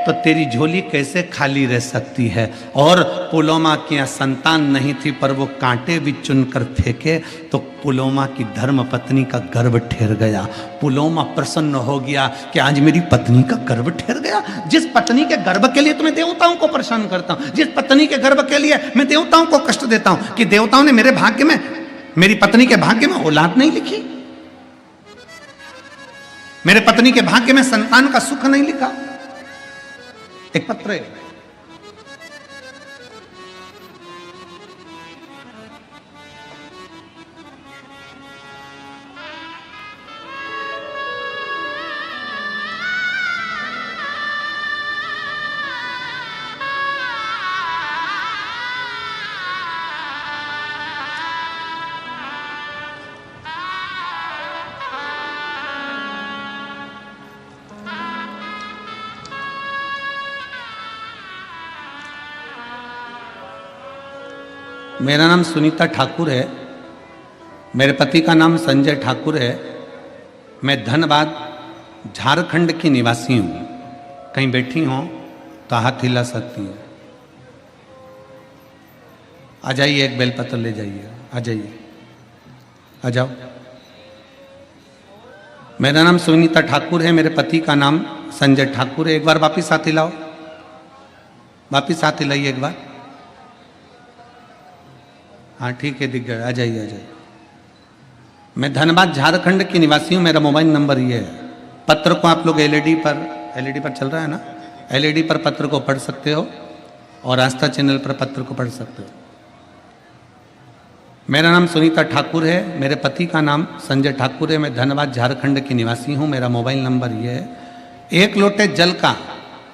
तो तेरी झोली कैसे खाली रह सकती है। और पुलोमा की संतान नहीं थी, पर वो कांटे भी चुनकर फेंके तो पुलोमा की धर्म पत्नी का गर्भ ठहर गया। पुलोमा प्रसन्न हो गया कि आज मेरी पत्नी का गर्भ ठहर गया। जिस पत्नी के गर्भ के लिए तो मैं देवताओं को परेशान करता हूं, जिस पत्नी के गर्भ के लिए मैं देवताओं को कष्ट देता हूं, कि देवताओं ने मेरे भाग्य में, मेरी पत्नी के भाग्य में औलाद नहीं लिखी, मेरे पत्नी के भाग्य में संतान का सुख नहीं लिखा। एक पत्र है, मेरा नाम सुनीता ठाकुर है, मेरे पति का नाम संजय ठाकुर है। मैं धनबाद झारखंड की निवासी हूँ। कहीं बैठी हो तो हाथ हिला सकती हूँ। आ जाइए, एक बेलपत्र ले जाइए, आ जाइए, आ जाओ। मेरा नाम सुनीता ठाकुर है, मेरे पति का नाम संजय ठाकुर है। एक बार वापिस हाथ हिलाओ, वापिस हाथ हिलाइए एक बार। हाँ ठीक है, दिख गया। आ जाइए, आ जाइए। मैं धनबाद झारखंड की निवासी हूँ। मेरा मोबाइल नंबर ये है। पत्र को आप लोग एलईडी पर चल रहा है ना, एलईडी पर पत्र को पढ़ सकते हो और आस्था चैनल पर पत्र को पढ़ सकते हो। मेरा नाम सुनीता ठाकुर है, मेरे पति का नाम संजय ठाकुर है। मैं धनबाद झारखंड की निवासी हूँ। मेरा मोबाइल नंबर ये है। एक लोटे जल का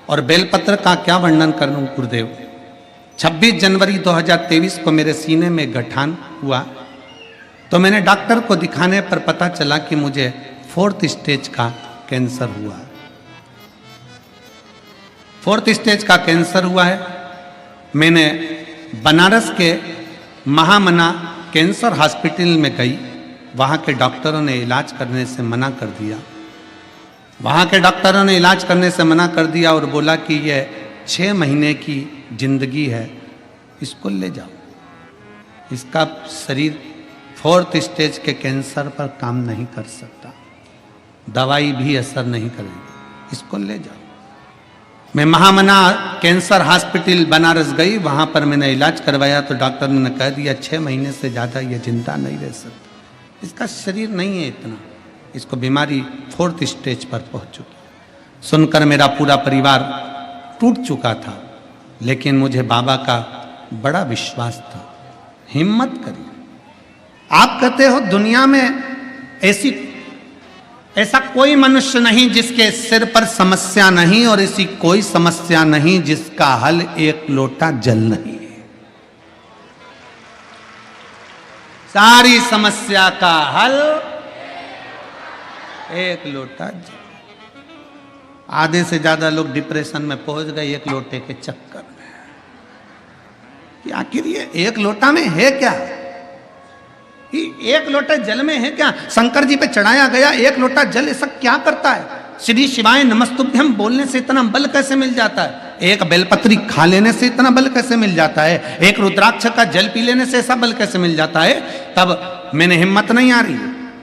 और बेलपत्र का क्या वर्णन करूं गुरुदेव। 26 जनवरी 2023 को मेरे सीने में गठान हुआ तो मैंने डॉक्टर को दिखाने पर पता चला कि मुझे 4th स्टेज का कैंसर हुआ। 4th स्टेज का कैंसर हुआ है। मैंने बनारस के महामना कैंसर हॉस्पिटल में गई। वहाँ के डॉक्टरों ने इलाज करने से मना कर दिया। वहाँ के डॉक्टरों ने इलाज करने से मना कर दिया और बोला कि यह 6 महीने की जिंदगी है, इसको ले जाओ। इसका शरीर 4th स्टेज के कैंसर पर काम नहीं कर सकता, दवाई भी असर नहीं करेगी, इसको ले जाओ। मैं महामना कैंसर हॉस्पिटल बनारस गई। वहाँ पर मैंने इलाज करवाया तो डॉक्टर ने कह दिया 6 महीने से ज़्यादा ये जिंदा नहीं रह सकता, इसका शरीर नहीं है इतना, इसको बीमारी 4th स्टेज पर पहुँच चुकी। सुनकर मेरा पूरा परिवार टूट चुका था, लेकिन मुझे बाबा का बड़ा विश्वास था। हिम्मत करिए। आप कहते हो दुनिया में ऐसा कोई मनुष्य नहीं जिसके सिर पर समस्या नहीं और ऐसी कोई समस्या नहीं जिसका हल एक लोटा जल नहीं है। सारी समस्या का हल एक लोटा जल। आधे से ज्यादा लोग डिप्रेशन में पहुंच गए एक लोटे के चक्कर में कि आखिर ये एक लोटा में है क्या, एक लोटा जल में है क्या। शंकर जी पे चढ़ाया गया एक लोटा जल ऐसा क्या करता है। श्री शिवाय नमस्तुभ्यम बोलने से इतना बल कैसे मिल जाता है। एक बेलपत्री खा लेने से इतना बल कैसे मिल जाता है। एक रुद्राक्ष का जल पी लेने से ऐसा बल कैसे मिल जाता है। तब मैंने हिम्मत नहीं आ रही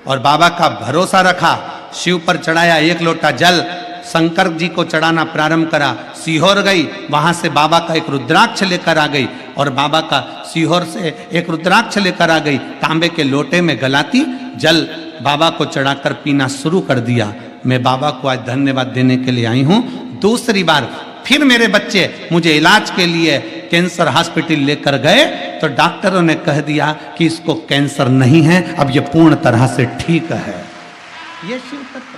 और बाबा का भरोसा रखा। शिव पर चढ़ाया एक लोटा जल, शंकर जी को चढ़ाना प्रारंभ करा। सीहोर गई, वहां से बाबा का एक रुद्राक्ष लेकर आ गई और बाबा का सीहोर से एक रुद्राक्ष लेकर आ गई। तांबे के लोटे में गलाती जल बाबा को चढ़ाकर पीना शुरू कर दिया। मैं बाबा को आज धन्यवाद देने के लिए आई हूं। दूसरी बार फिर मेरे बच्चे मुझे इलाज के लिए कैंसर हॉस्पिटल लेकर गए तो डॉक्टरों ने कह दिया कि इसको कैंसर नहीं है, अब यह पूर्ण तरह से ठीक है। ये शिव तत्व,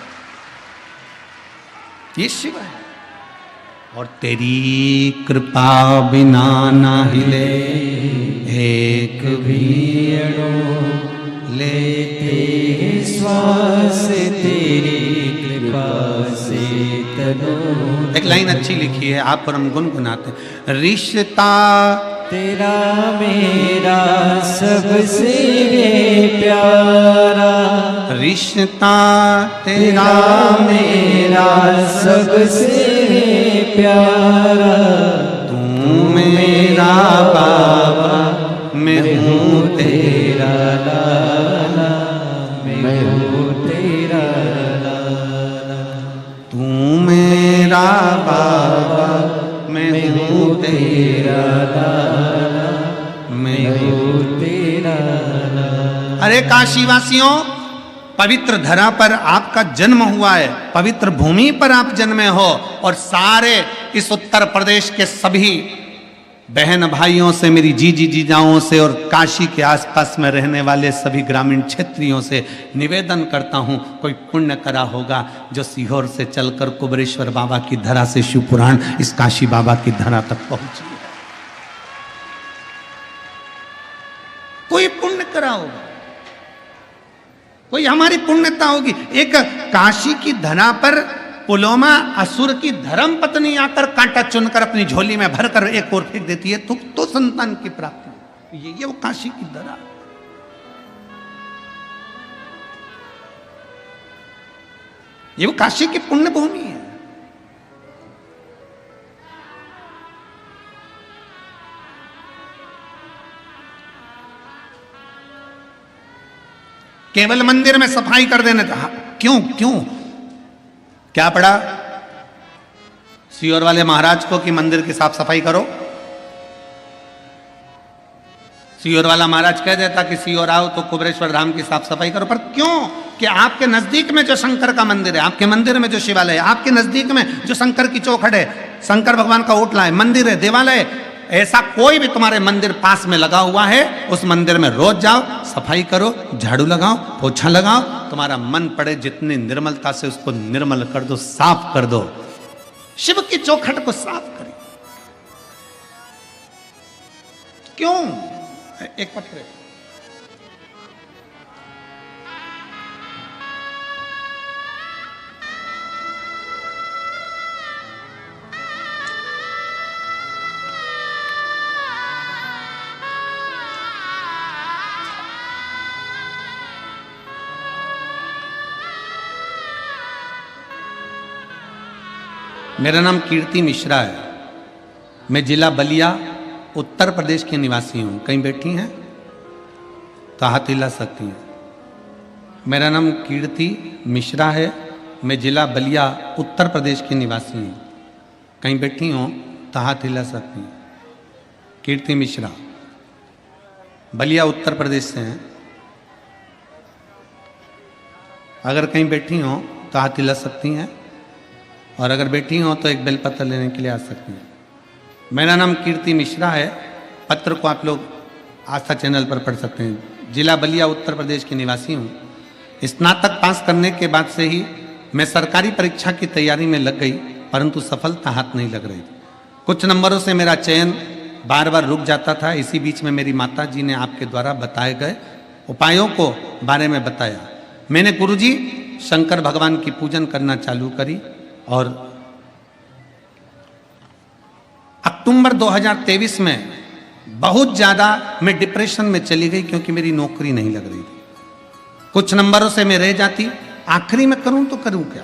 ये शिव है। और तेरी कृपा बिना ना हिले एक भी अणु लेते श्वास तेरी कृपा से तनो। एक लाइन अच्छी लिखी है, आप पर हम गुनगुनाते। रिश्ता तेरा मेरा सबसे प्यारा, रिश्ता तेरा मेरा सबसे प्यारा। तू मेरा बाबा, मैं हूँ तेरा लाला, मैं हूँ तेरा लाला। तू मेरा बाबा, मैं हूँ तेरा लाला, मैं हूँ तेरा लाला। अरे काशीवासियों, पवित्र धरा पर आपका जन्म हुआ है, पवित्र भूमि पर आप जन्मे हो और सारे इस उत्तर प्रदेश के सभी बहन भाइयों से, मेरी जीजी जीजाओं से और काशी के आसपास में रहने वाले सभी ग्रामीण क्षेत्रियों से निवेदन करता हूं, कोई पुण्य करा होगा जो सीहोर से चलकर कुबरेश्वर बाबा की धरा से शिवपुराण इस काशी बाबा की धरा तक पहुंची है। कोई पुण्य करा होगा, कोई हमारी पुण्यता होगी। एक काशी की धरा पर पुलोमा असुर की धर्म पत्नी आकर कांटा चुनकर अपनी झोली में भरकर एक और फेंक देती है तो संतान की प्राप्ति। ये वो काशी की धरा, ये वो काशी की पुण्य भूमि है। केवल मंदिर में सफाई कर देने था। क्यों क्यों क्या पड़ा सीहोर वाले महाराज को कि मंदिर की साफ सफाई करो? सीहोर वाला महाराज कह देता कि सीहोर आओ तो कुबरेश्वर धाम की साफ सफाई करो, पर क्यों? कि आपके नजदीक में जो शंकर का मंदिर है, आपके मंदिर में जो शिवालय है, आपके नजदीक में जो शंकर की चौखट है, शंकर भगवान का ओटला है, मंदिर है, देवालय, ऐसा कोई भी तुम्हारे मंदिर पास में लगा हुआ है, उस मंदिर में रोज जाओ, सफाई करो, झाड़ू लगाओ, पोछा लगाओ, तुम्हारा मन पड़े जितनी निर्मलता से उसको निर्मल कर दो, साफ कर दो। शिव की चौखट को साफ करें। क्यों? एक पत्र मेरा नाम कीर्ति मिश्रा है। मैं जिला बलिया उत्तर प्रदेश के निवासी हूँ। कहीं बैठी हैं तो हाथ हिला सकती हैं। मेरा नाम कीर्ति मिश्रा है। मैं जिला बलिया उत्तर प्रदेश की निवासी हूँ। कहीं बैठी हो तो हाथ हिला सकती हैं। कीर्ति मिश्रा बलिया उत्तर प्रदेश से हैं। अगर कहीं बैठी हो तो हाथ हिला सकती हैं, और अगर बैठी हो तो एक बेलपत्र लेने के लिए आ सकती हैं। मेरा नाम कीर्ति मिश्रा है। पत्र को आप लोग आस्था चैनल पर पढ़ सकते हैं। जिला बलिया उत्तर प्रदेश की निवासी हूँ। स्नातक पास करने के बाद से ही मैं सरकारी परीक्षा की तैयारी में लग गई, परंतु सफलता हाथ नहीं लग रही। कुछ नंबरों से मेरा चयन बार बार रुक जाता था। इसी बीच में मेरी माता जी ने आपके द्वारा बताए गए उपायों को बारे में बताया। मैंने गुरुजी शंकर भगवान की पूजन करना चालू करी, और अक्टूबर 2023 में बहुत ज़्यादा मैं डिप्रेशन में चली गई, क्योंकि मेरी नौकरी नहीं लग रही थी। कुछ नंबरों से मैं रह जाती, आखिरी में करूं तो करूं क्या।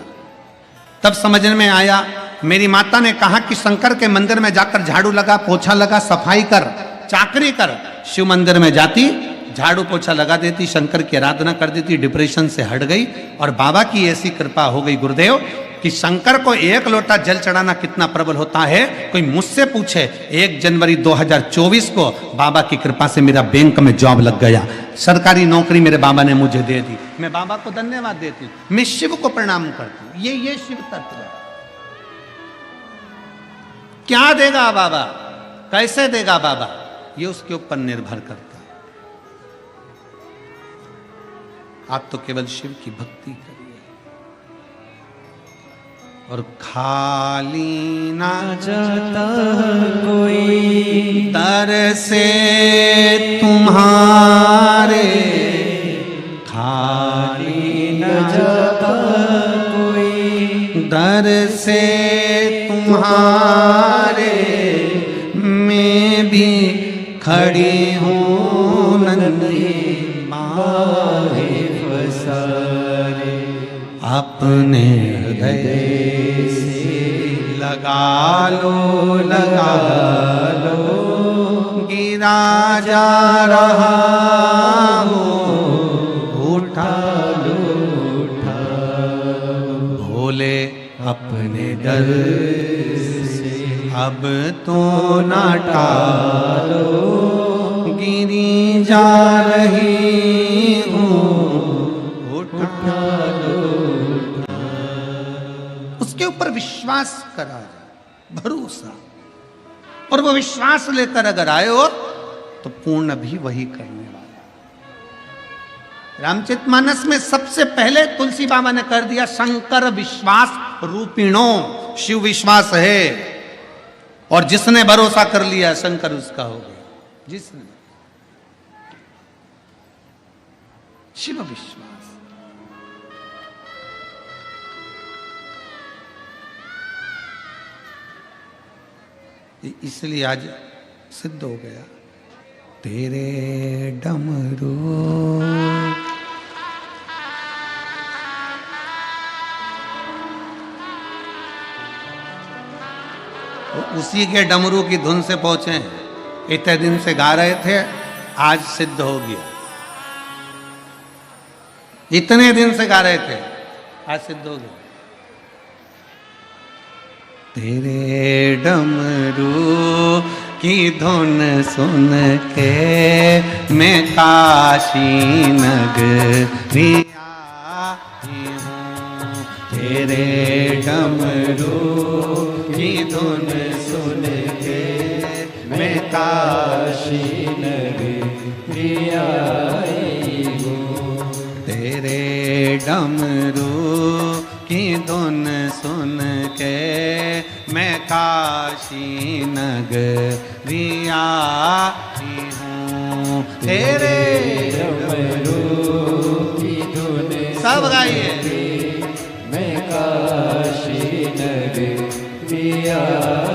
तब समझ में आया, मेरी माता ने कहा कि शंकर के मंदिर में जाकर झाड़ू लगा, पोछा लगा, सफाई कर, चाकरी कर। शिव मंदिर में जाती, झाड़ू पोछा लगा देती, शंकर की आराधना कर देती, डिप्रेशन से हट गई। और बाबा की ऐसी कृपा हो गई गुरुदेव कि शंकर को एक लोटा जल चढ़ाना कितना प्रबल होता है, कोई मुझसे पूछे। 1 जनवरी 2024 को बाबा की कृपा से मेरा बैंक में जॉब लग गया। सरकारी नौकरी मेरे बाबा ने मुझे दे दी। मैं बाबा को धन्यवाद देती हूँ, मैं शिव को प्रणाम करती हूँ। ये शिव तत्व है। क्या देगा बाबा, कैसे देगा बाबा, ये उसके ऊपर निर्भर करता है। आप तो केवल शिव की भक्ति करिए, और खाली ना जाता कोई दर से तुम्हारे, खाली न जाता कोई दर से तुम्हारे, मैं भी खड़ी हूँ नंदी बाहे फसारे, अपने हृदय लगा लो, गिरा जा रहा हो, उठा भोले अपने डर से अब तो ना टालो, गिरी जा रही हूँ, उठा लो। उसके ऊपर विश्वास करा जाए, भरोसा, और वो विश्वास लेकर अगर आए हो तो पूर्ण भी वही करने वाला। रामचरितमानस में सबसे पहले तुलसी बाबा ने कर दिया, शंकर विश्वास रूपिणो। शिव विश्वास है, और जिसने भरोसा कर लिया शंकर उसका हो गया। जिसने शिव विश्वास, इसलिए आज सिद्ध हो गया। तेरे डमरू उसी के डमरू की धुन से पहुंचे। इतने दिन से गा रहे थे, आज सिद्ध हो गया। इतने दिन से गा रहे थे, आज सिद्ध हो गया। तेरे डमरू की धुन सुन के मैं काशी नगरिया आई हूँ। तेरे डमरू की धुन सुन के मैं काशी नगरिया आई हूँ। तेरे डमरू की धुन सुन के मैं काशी नगरिया आई हूँ। तेरे डमरू की धुन सब गाइए। मैं काशी नगरिया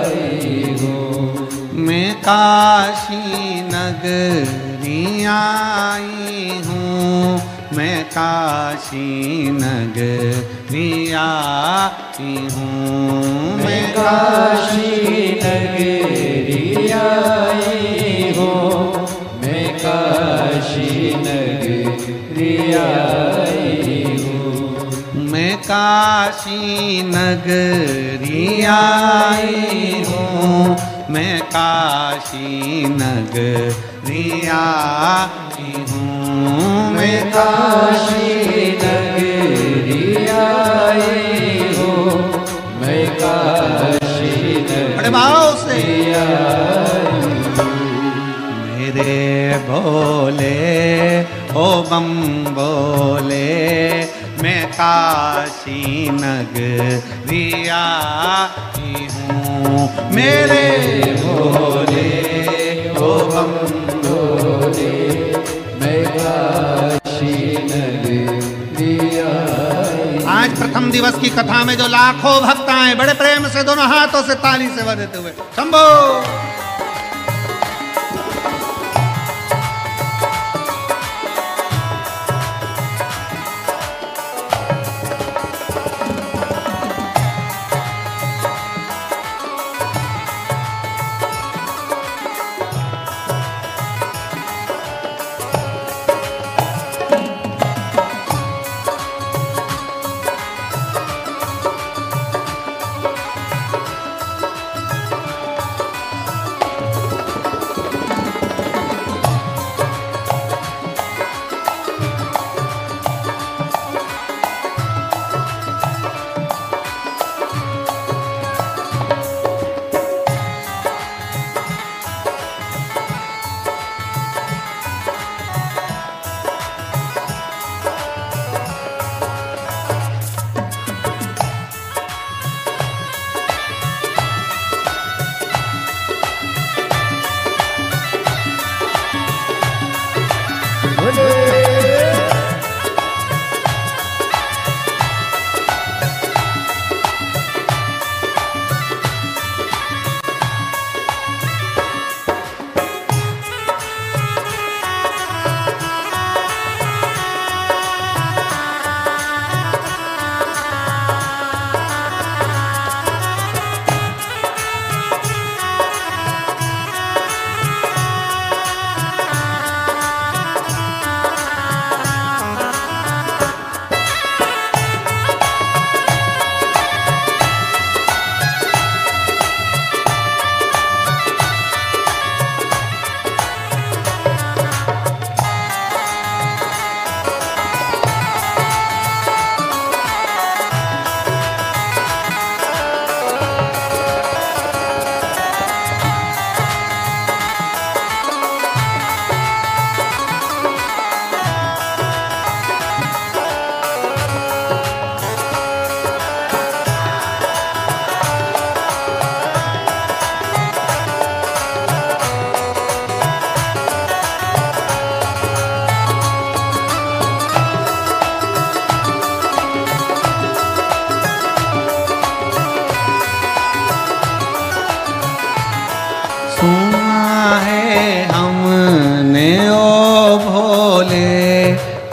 आई हूँ। मैं काशी नगरिया आई हूँ। मैं काशी नगरिया आई हूँ। मैं काशी नगरिया आई हूँ। मैं काशी नगरिया आई हूँ। मैं काशी नगरिया आई हूँ। मैं काशी नगरिया आई हूँ। मैं काशी नगरिया आई हूँ। मैं काशी बड़े भाव से नगरिया मेरे भोले ओ बम बोले मैं काशी नगरिया आई हूँ। मेरे भोले ओ बम बोले मैं काशी नगरिया आई। आज प्रथम दिवस की कथा में जो लाखों भक्त आए बड़े प्रेम से दोनों हाथों से ताली से बजाते हुए शंभो।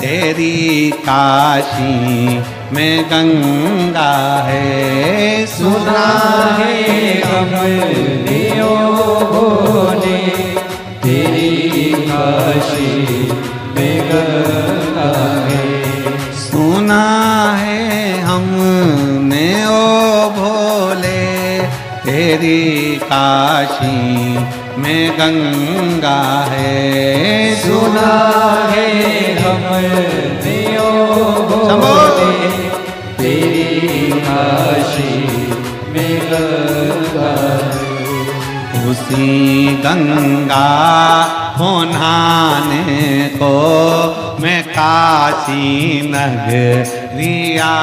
तेरी काशी में गंगा है, सुना है हमने ओ भोले, तेरी काशी में गंगा है। सुना है हमने ओ भोले, तेरी काशी में गंगा है। सुना है हमने ओ भोले, तेरी काशी में गंगा है। उसी गंगा को नहाने को मैं काशी नगरिया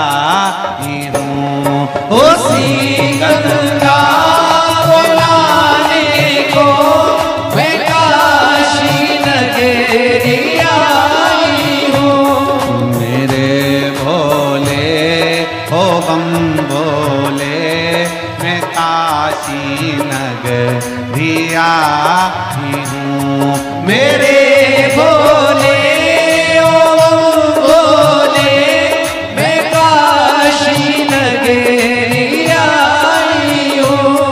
हूँ। उसी गंगा को नहाने को मैं काशी नगरिया हूँ। मेरे भोले हो बम भोले, मैं काशी नगरिया हूँ। मेरे भोले ओ भोले, मैं काशी नगरिया हूँ।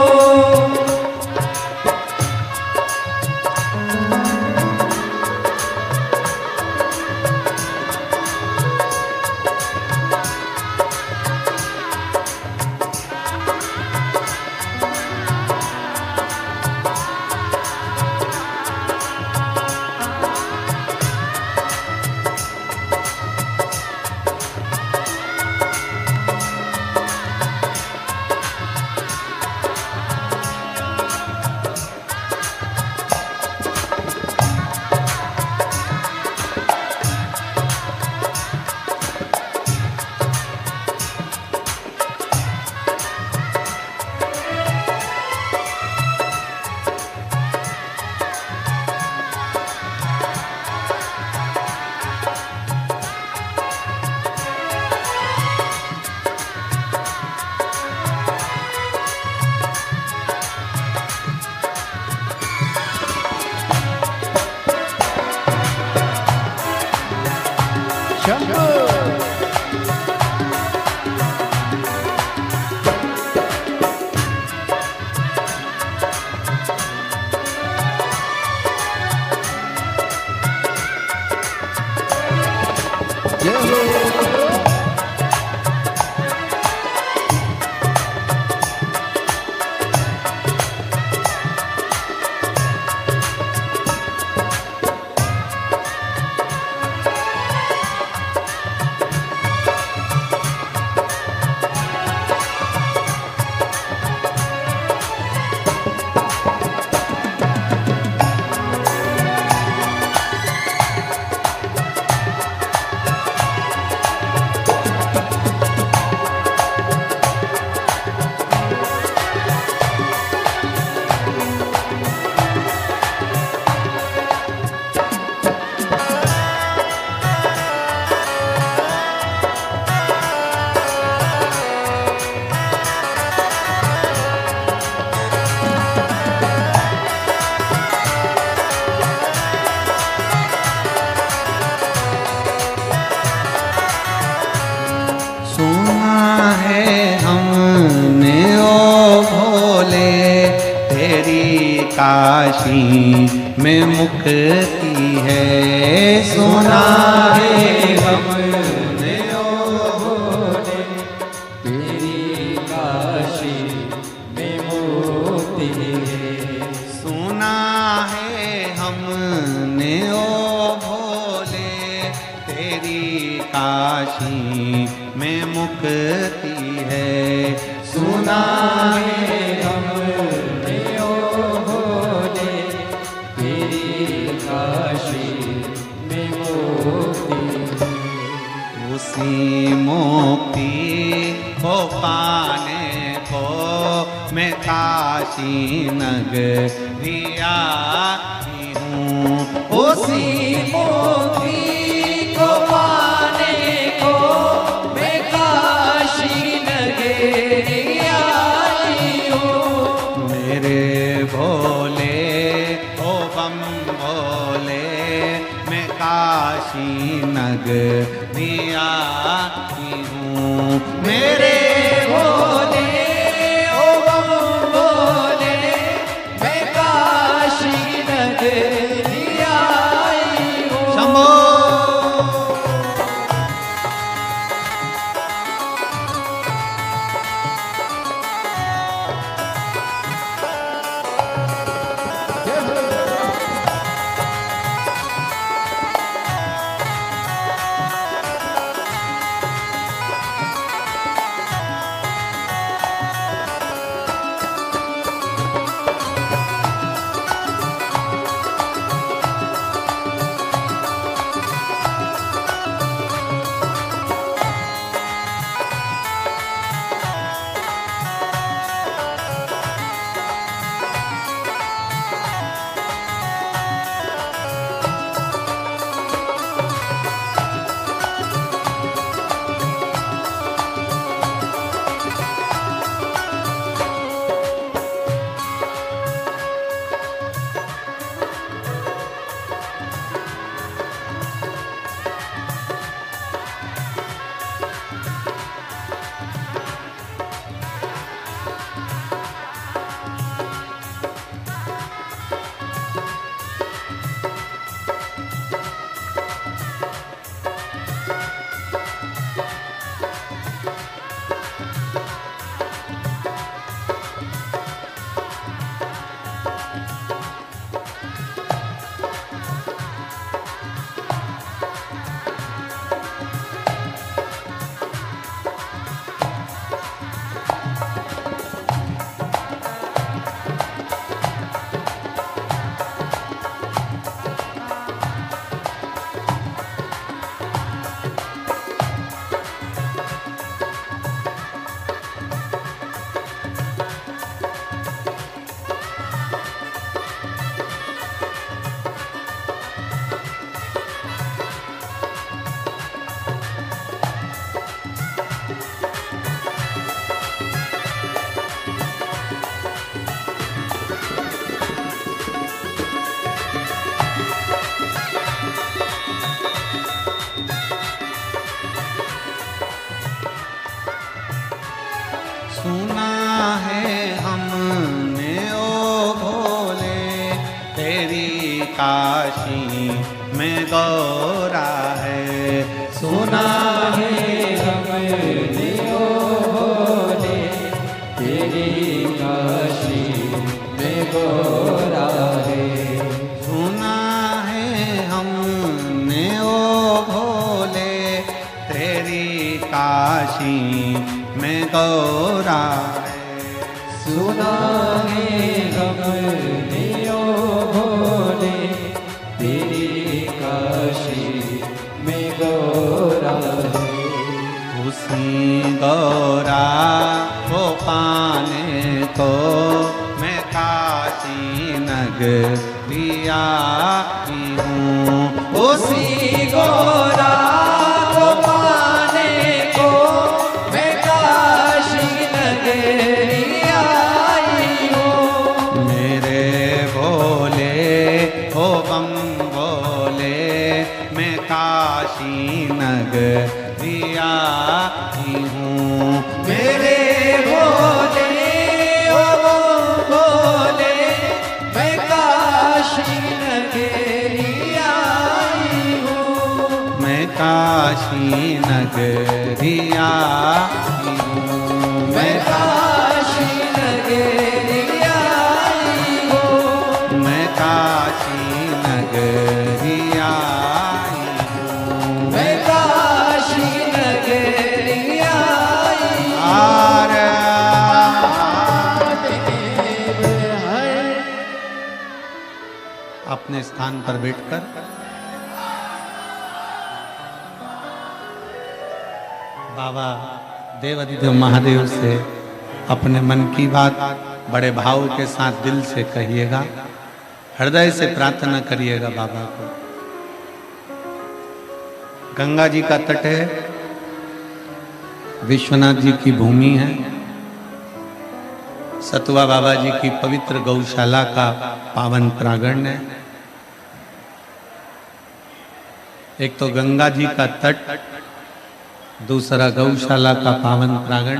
काशी में मुक्ति है। सुना है हमने ओ भोले, तेरी काशी में मुक्ति है। सुना है हमने ओ भोले, तेरी काशी में मुक्ति है। सुना है हमने ओ भोले, तेरी काशी में मुक्ति है। उसी मुक्ति को पाने को मैं काशी नगरिया हूँ। उसी मुक्ति को पाने को मैं काशी नगरिया हूँ। मेरे भोले ओ बम भोले, मैं काशी नगरिया हूँ। मेरे भोले ओ बम भोले, मैं काशी नगरिया हूँ। शंभो जय हो। काशी में गौरा है। सुना है हमने ओ भोले तेरी काशी में गौरा है। सुना है हमने ओ भोले तेरी काशी में गौरा है। सुना है हमने ओ भोले तेरी काशी में गौरा है। उसी गौरा को पाने को मैं काशी नगरी आई हूँ। उसी गौरा को पाने को मैं काशी नगरी आई हूँ। मेरे भोले ओ बम भोले मैं काशी नगरी आई हूँ। मेरे भोले ओ भोले मैं काशी नगरी आई हूँ। मैं काशी नगरी आई हूँ। मैं काशी नगरी आई हूँ। मैं काशी नगरी आई हूँ। मैं काशी नगरी आई हूँ। आर अपने स्थान पर बैठकर बाबा देवाधिदेव महादेव से अपने मन की बात बड़े भाव के साथ दिल से कहिएगा, हृदय से प्रार्थना करिएगा बाबा को। गंगा जी का तट है, विश्वनाथ जी की भूमि है, सतुआ बाबा जी की पवित्र गौशाला का पावन प्रांगण है। एक तो गंगा जी का तट, दूसरा गौशाला का पावन प्रांगण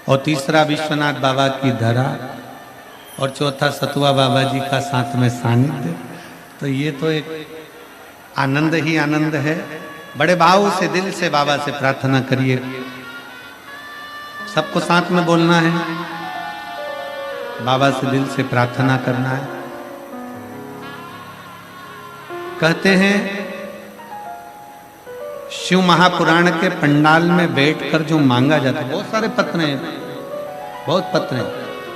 और तीसरा विश्वनाथ बाबा की धरा और चौथा सतुआ बाबा जी का साथ में सानिध्य। तो ये तो एक आनंद ही आनंद है। बड़े भाव से दिल से बाबा से प्रार्थना करिए, सबको साथ में बोलना है, बाबा से दिल से प्रार्थना करना है। कहते हैं शिव महापुराण के पंडाल में बैठकर जो मांगा जाता है, बहुत सारे पत्र हैं, बहुत पत्र हैं,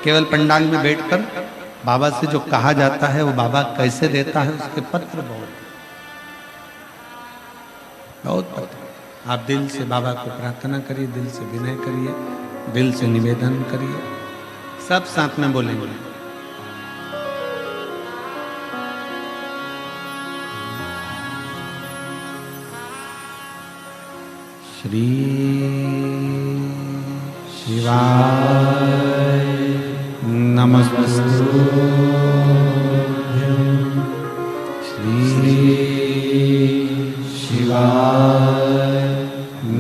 केवल पंडाल में बैठकर बाबा से जो कहा जाता है वो बाबा कैसे देता है, उसके पत्र बहुत पत्र। आप दिल से बाबा को प्रार्थना करिए, दिल से विनय करिए, दिल से निवेदन करिए, सब साथ में बोलेंगे। श्री शिवाय नमस्तुभ्यं। श्री शिवाय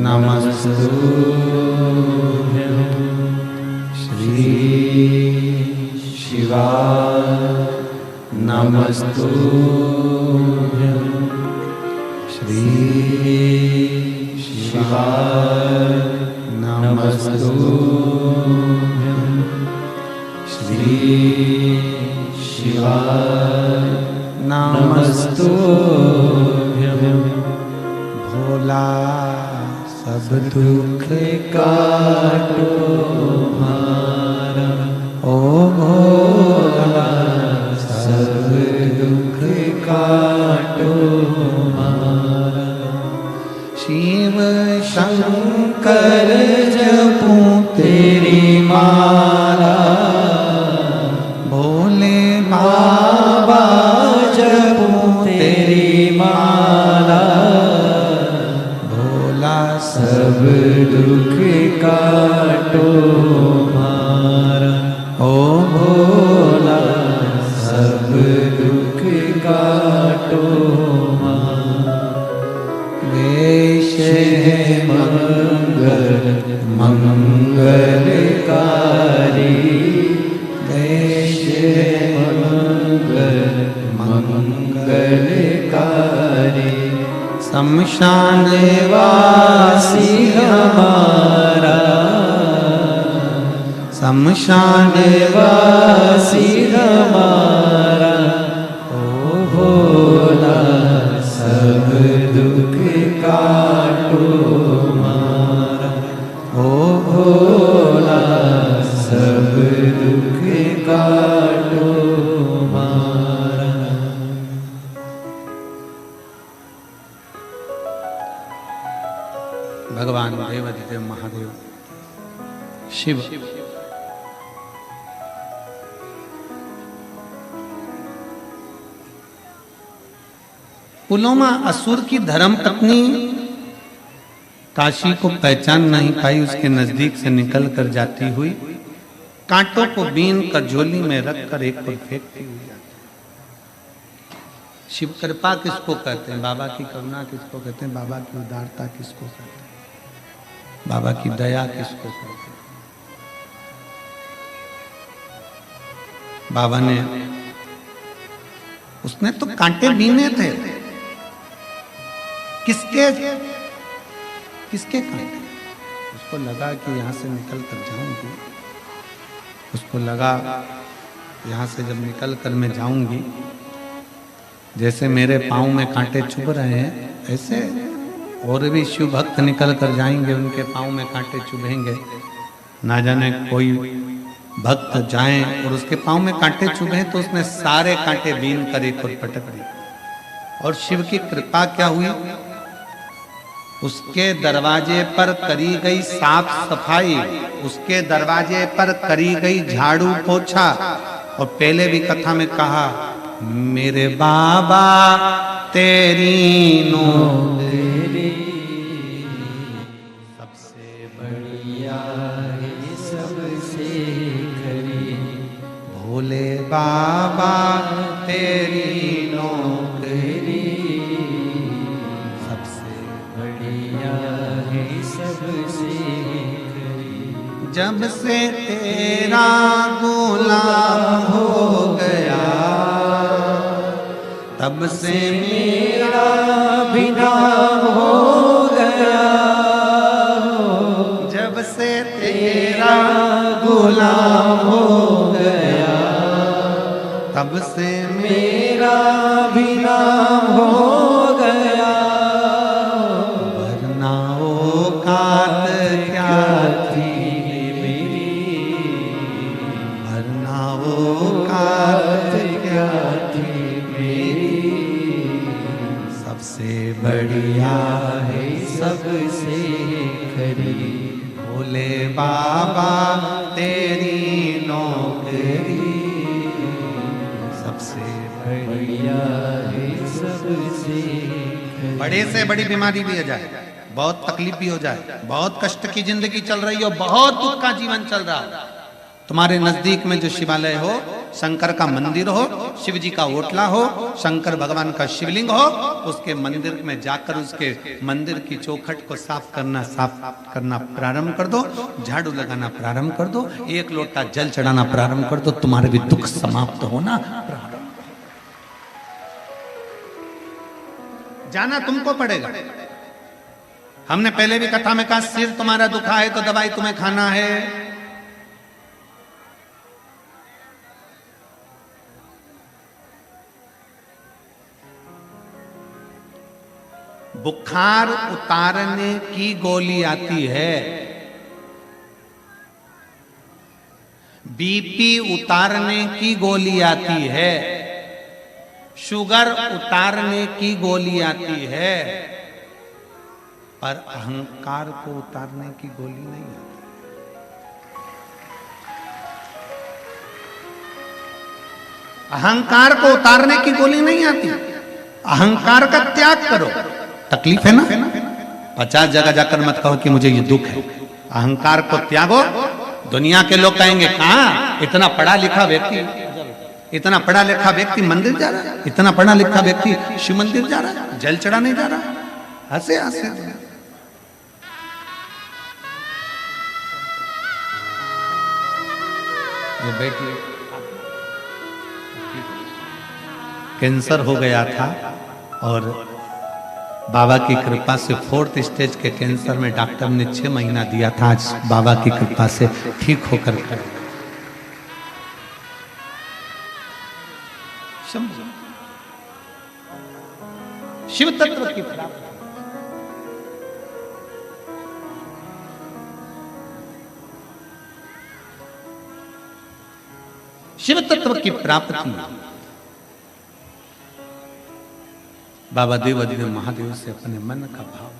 नमस्तुभ्यं। श्री शिवाय नमस्तुभ्यं। श्री शिवाय नमस्तुभ्यं। श्री शिवाय नमस्तुभ्यं। भोला सब दुख काटो हमारा, ओ भोला सब दुख काटो हमारा। शिव शंकर जपूं तेरी माला, भोले बाबा जपूं तेरी माला। भोला सब दुख काटो हमारा, ओ भोला सब दुख काटो हमारा। वेश है मंगल मंगलकारी, वेश है मंगल मंगलकारी शमशान वासी हमारा, शमशान वासी हमारा, ओ भोला सब दुख काटो मारा, ओ भोला सब दुख काटो मारा। भगवान देवाधिदेव महादेव शिव पुलोमा असुर की धर्म पत्नी काशी को पहचान नहीं पाई, उसके नजदीक से निकल कर जाती हुई कांटों को बीन कर झोली में रखकर एक पर फेंकती हुई जाती। शिव कृपा किसको कहते हैं, बाबा की करुणा किसको कहते हैं, बाबा की उदारता किसको कहते हैं, बाबा की दया किसको कहते हैं। बाबा ने उसने तो कांटे बीने थे, किसके किसके कांटे। उसको लगा कि यहां से निकल कर जाऊंगी, उसको लगा यहां से जब निकल कर मैं जाऊंगी, जैसे मेरे पांव में कांटे चुभ रहे हैं ऐसे और भी शिव भक्त निकल कर जाएंगे, उनके पांव में कांटे चुभेंगे। ना जाने कोई भक्त जाए और उसके पांव में कांटे चुभे तो उसने सारे कांटे बीन कर एक और पटक दिए। और शिव की कृपा क्या हुई, उसके दरवाजे पर करी गई साफ सफाई, उसके दरवाजे पर करी गई झाड़ू पोछा। और पहले भी कथा में कहा, मेरे बाबा तेरी नौकरी सबसे बढ़िया है सबसे खरी, भोले बाबा तेरी नौकरी सबसे बढ़िया है सबसे खरी। जब से तेरा गुलाम हो गया तब से मेरा बिना हो गया, जब से तेरा गुलाम हो गया तब से मेरा बिना हो गया। वरना औकात क्या थी मेरी, वरना औकात क्या थी मेरी, सबसे बढ़िया है सबसे खरी, भोले बाबा तेरी नौकरी सबसे बढ़िया है सबसे खरी। बड़े से बड़ी बीमारी भी हो जाए, बहुत तकलीफ भी हो जाए, बहुत कष्ट की जिंदगी चल रही हो, बहुत दुख का जीवन चल रहा, तुम्हारे नजदीक में जो शिवालय हो, शंकर का मंदिर हो, शिव जी का ओटला हो, शंकर भगवान का शिवलिंग हो, उसके मंदिर में जाकर उसके मंदिर की चौखट को साफ करना प्रारंभ कर दो, झाड़ू लगाना प्रारंभ कर दो, एक लोटा जल चढ़ाना प्रारंभ कर दो, तुम्हारे भी दुख समाप्त होना प्रारंभ। जाना तुमको पड़ेगा। हमने पहले भी कथा में कहा, सिर तुम्हारा दुखा है तो दवाई तुम्हें खाना है, बुखार उतारने की गोली आती है, बीपी उतारने की गोली आती है, शुगर उतारने की गोली आती है, पर अहंकार को उतारने की गोली नहीं आती। अहंकार को उतारने की गोली नहीं आती। अहंकार का त्याग करो। तकलीफ है ना, 50 जगह जाकर मत कहो कि मुझे ये दुख है। अहंकार को त्यागो। दुनिया के लोग कहेंगे, कहां इतना पढ़ा लिखा व्यक्ति, इतना पढ़ा लिखा व्यक्ति मंदिर जा रहा है, इतना पढ़ा लिखा व्यक्ति शिव मंदिर जा रहा है, जल चढ़ाने जा रहा है। हंसे हंसे ये बेटी कैंसर हो गया था और बाबा की कृपा से 4th स्टेज के कैंसर में डॉक्टर ने 6 महीना दिया था। आज बाबा की कृपा से ठीक होकर खड़े। शिव तत्व की प्राप्ति, शिव तत्व की प्राप्ति बाबा देवाधिदेव महादेव से अपने मन का भाव।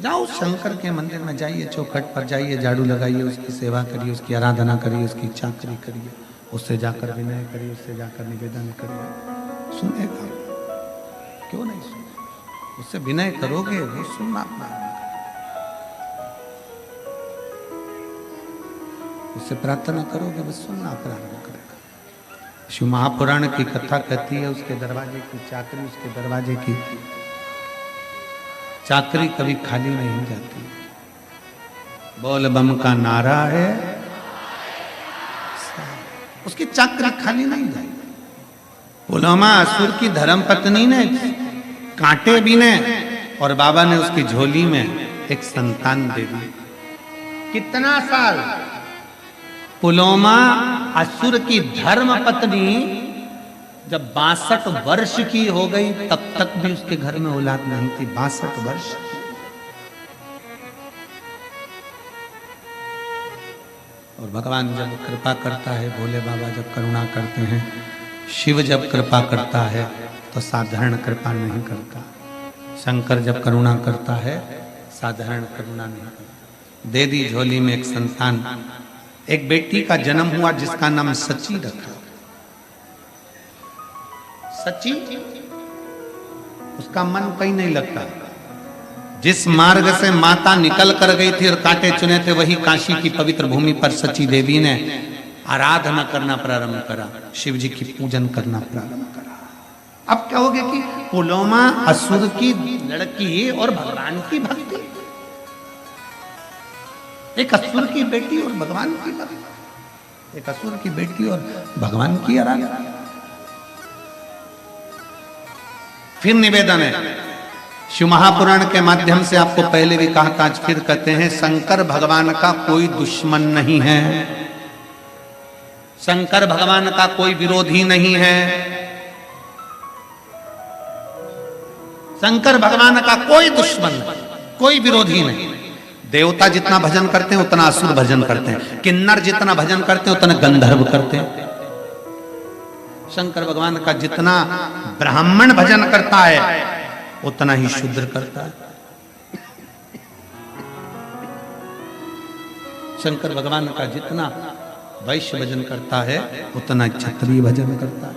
जाओ शंकर के मंदिर में जाइए, चौखट पर जाइए, झाड़ू लगाइए, उसकी सेवा करिए, उसकी आराधना करिए, उसकी चाकरी करिए, उससे जाकर विनय करिए, उससे जाकर निवेदन करिए। सुनेगा क्यों नहीं सुने? उससे विनय करोगे वो सुनना प्रारंभ करेगा, उससे प्रार्थना करोगे वो सुनना प्रारंभ करेगा। शिव महापुराण की कथा कहती है उसके दरवाजे की चाकरी, उसके दरवाजे की चाकरी कभी खाली नहीं जाती। बोल बम का नारा है, उसकी चाकरी खाली नहीं जाएगी। पुलवामा असुर की धर्म पत्नी ने कांटे बीने और बाबा ने उसकी झोली में एक संतान दे दी। कितना साल? पुलवामा असुर की धर्म पत्नी जब 62 वर्ष की हो गई तब तक भी उसके घर में औलाद नहीं थी। 62 वर्ष। और भगवान जब कृपा करता है, भोले बाबा जब करुणा करते हैं, शिव जब कृपा करता है तो साधारण कृपा नहीं करता। शंकर जब करुणा करता है साधारण करुणा नहीं करता। दे दी झोली में एक संतान, एक बेटी का जन्म हुआ जिसका नाम सची रखा। सची, उसका मन कहीं नहीं लगता। जिस मार्ग से माता निकल कर गई थी और कांटे चुने थे, वही काशी की पवित्र भूमि पर सची देवी ने आराधना करना प्रारंभ करा, शिव जी की पूजन करना प्रारंभ करा। अब क्या हो गया कि पुलवामा असुर की लड़की और भगवान की भक्ति, एक असुर की बेटी और भगवान की भक्ति, एक असुर की बेटी और भगवान की आराधना। फिर निवेदन है, शिव महापुराण के माध्यम से आपको पहले भी कहा था, आज फिर कहते हैं, शंकर भगवान का कोई दुश्मन नहीं है, शंकर भगवान का कोई विरोधी नहीं है, शंकर भगवान का कोई दुश्मन, कोई विरोधी नहीं। देवता जितना भजन करते हैं उतना असुर भजन करते हैं, किन्नर जितना भजन करते हैं उतना गंधर्व करते हैं। शंकर भगवान का जितना ब्राह्मण भजन करता है उतना ही शूद्र करता है। शंकर भगवान का जितना वैश्य भजन करता है उतना क्षत्रिय भजन करता है।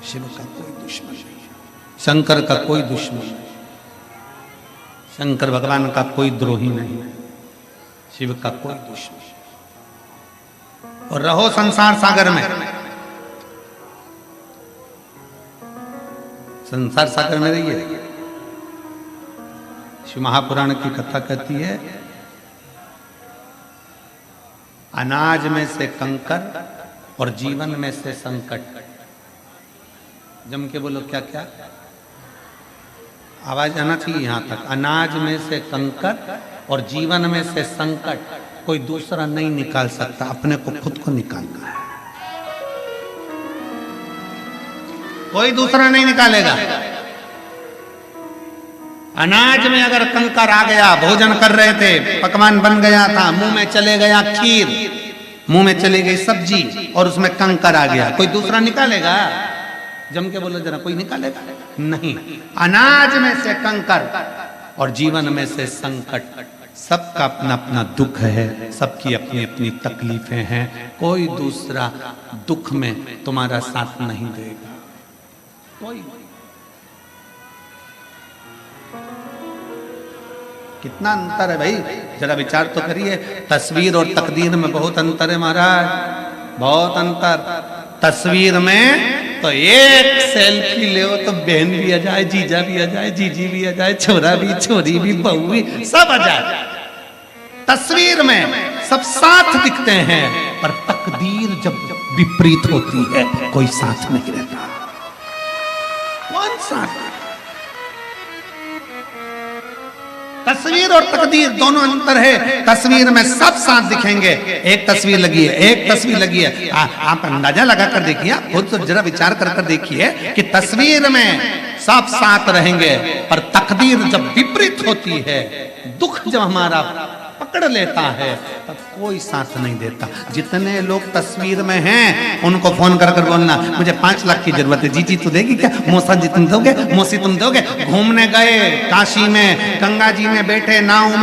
शिव का कोई दुश्मन नहीं, शंकर का कोई दुश्मन नहीं, शंकर भगवान का कोई द्रोही नहीं, शिव का कोई दुश्मन। और रहो संसार सागर में, संसार सागर में रहिए। शिव महापुराण की कथा कहती है, अनाज में से कंकर और जीवन में से संकट। जम के बोलो क्या क्या? आवाज आना चाहिए यहां तक। अनाज में से कंकर और जीवन में से संकट कोई दूसरा नहीं निकाल सकता, अपने को खुद को निकालना है। कोई दूसरा नहीं निकालेगा। अनाज में अगर कंकर आ गया, भोजन कर रहे थे, पकवान बन गया था, मुंह में चले गया खीर, मुंह में चली गई सब्जी और उसमें कंकर आ गया, कोई दूसरा निकालेगा? जम के बोलो जरा, कोई निकालेगा नहीं। अनाज में से कंकर और जीवन में से संकट। सबका अपना अपना दुख है, सबकी अपनी अपनी तकलीफें हैं, कोई दूसरा दुख में तुम्हारा साथ नहीं देगा कोई। कितना अंतर है भाई, जरा विचार तो करिए। तस्वीर और तकदीर में बहुत अंतर है महाराज, बहुत अंतर। तस्वीर में तो एक सेल्फी ले तो बहन भी आ जाए, जीजा भी आ जाए, जीजी भी आ जाए, छोरा भी, छोरी भी, बहू भी, सब आ जाए। तस्वीर में सब साथ दिखते हैं, पर तकदीर जब विपरीत होती है कोई साथ नहीं रहता। कौन साथ? तस्वीर और तकदीर दोनों अंतर है। तस्वीर में सब साथ दिखेंगे, एक तस्वीर लगी है, एक तस्वीर लगी है। आप अंदाजा लगा कर देखिए, खुद तो जरा विचार कर देखिए कि तस्वीर में सब साथ रहेंगे, पर तकदीर जब विपरीत होती है, दुख जब हमारा पकड़ लेता है, तब कोई साथ नहीं देता। जितने लोग तस्वीर में हैं उनको फोन कर कर बोलना मुझे 5 लाख की जरूरत है, जीजी तू देगी क्या, मौसा जी तुम दोगे, मौसी तुम दोगे। घूमने गए काशी में, गंगा जी में बैठे नाव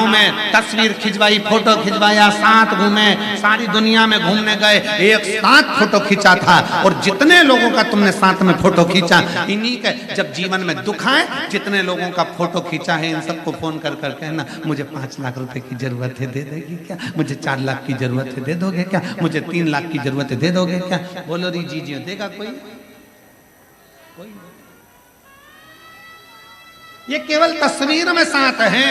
में तस्वीर खिंचवाई, फोटो खिंचवाया, साथ घूमे, सारी दुनिया में घूमने गए, एक साथ फोटो खींचा था। और जितने लोगों का तुमने साथ में फोटो खींचा, इन्हीं के जब जीवन में दुख आए, जितने लोगों का फोटो खींचा है, इन सबको फोन कर कर कहना मुझे 5 लाख रुपए की जरूरत है, दे देगी क्या, मुझे 4 लाख की जरूरत है, दे दोगे क्या, मुझे 3 लाख की जरूरत है, दे दोगे क्या। बोलो री जी देगा कोई? ये केवल तस्वीर में साथ है,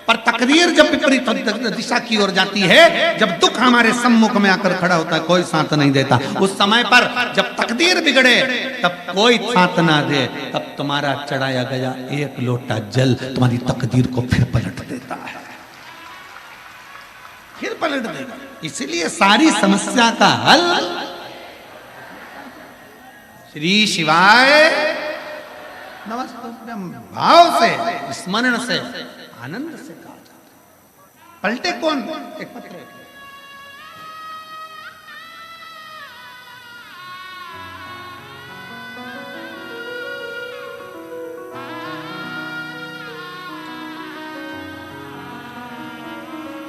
पर तकदीर जब विपरीत दिशा की ओर जाती है, जब दुख हमारे सम्मुख में आकर खड़ा होता है, कोई साथ नहीं देता। उस समय पर जब तकदीर बिगड़े, तब कोई साथ ना दे, तब तुम्हारा चढ़ाया गया एक लोटा जल तुम्हारी तकदीर को फिर पलट देता है, फिर पलट देगा। इसलिए सारी समस्या का हल श्री शिवाय नमस्ते भाव से, स्मरण से, आनंद से कहा जाता है। पलटे कौन? एक पत्र है।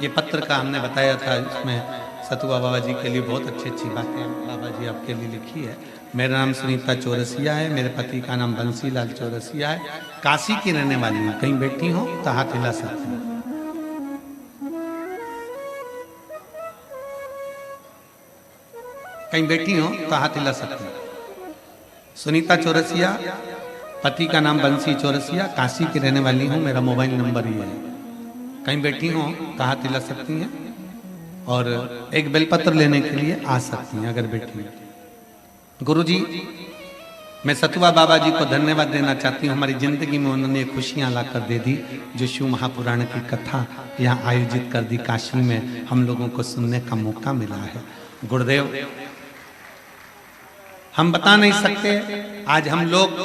ये पत्र का हमने बताया था, इसमें सतुआ बाबा जी के लिए बहुत अच्छी अच्छी बातें बाबा जी आपके लिए लिखी है। मेरा नाम सुनीता चौरसिया है, मेरे पति का नाम बंसीलाल चौरसिया है, काशी की रहने वाली हूँ। कहीं बैठी हो तो हाथ हिला सकती हूँ। कहीं बैठी हो तो हाथ हिला सकती हूँ। सुनीता चौरसिया, पति का नाम बंसी चौरसिया, काशी की रहने वाली हूँ, मेरा मोबाइल नंबर ये है। कहीं बैठी हो तो हाथ हिला सकती हैं और एक बेलपत्र लेने के लिए आ सकती हैं अगर बैठी हैं। गुरुजी, मैं सतुआ बाबा जी को धन्यवाद देना चाहती हूँ। हमारी जिंदगी में उन्होंने खुशियाँ ला कर दे दी, जो शिव महापुराण की कथा यहाँ आयोजित कर दी। काशी में हम लोगों को सुनने का मौका मिला है। गुरुदेव, हम बता नहीं सकते, आज हम लोग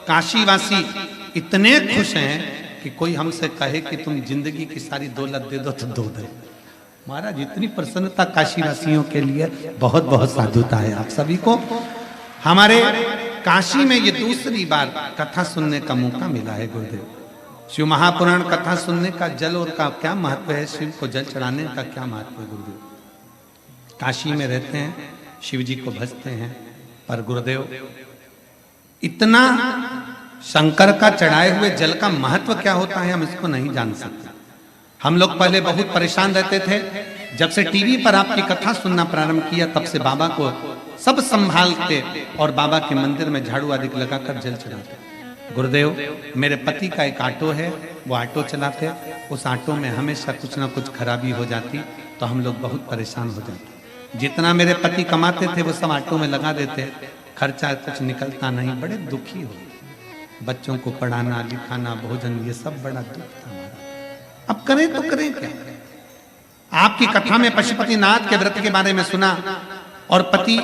काशीवासी इतने खुश हैं कि कोई हमसे कहे कि तुम जिंदगी की सारी दौलत दे दो तो दो दे। महाराज, इतनी प्रसन्नता काशीवासियों के लिए बहुत बहुत साधुता है आप सभी को। हमारे काशी में ये दूसरी बार कथा सुनने का मौका मिला है। गुरुदेव, शिव महापुराण कथा सुनने का जल और का क्या महत्व है, शिव को जल चढ़ाने का क्या महत्व है। गुरुदेव, काशी में रहते हैं, शिव जी को भजते हैं, पर गुरुदेव इतना शंकर का चढ़ाए हुए जल का महत्व क्या होता है हम इसको नहीं जान सकते। हम लोग पहले बहुत परेशान रहते थे, जब से टीवी पर आपकी कथा सुनना प्रारंभ किया तब से बाबा को सब संभालते और बाबा के मंदिर में झाड़ू आदि लगाकर जल चढ़ाते। गुरुदेव, मेरे पति का एक ऑटो है, वो ऑटो चलाते, उस ऑटो में हमेशा कुछ ना कुछ खराबी हो जाती तो हम लोग बहुत परेशान हो जाते। जितना मेरे पति कमाते थे वो सब ऑटो में लगा देते, खर्चा कुछ निकलता नहीं, बड़े दुखी हो। बच्चों को पढ़ाना लिखाना भोजन ये सब बड़ा दुख था हमारा। अब करें तो करें क्या। आपकी कथा में पशुपतिनाथ के व्रत के बारे में सुना और पति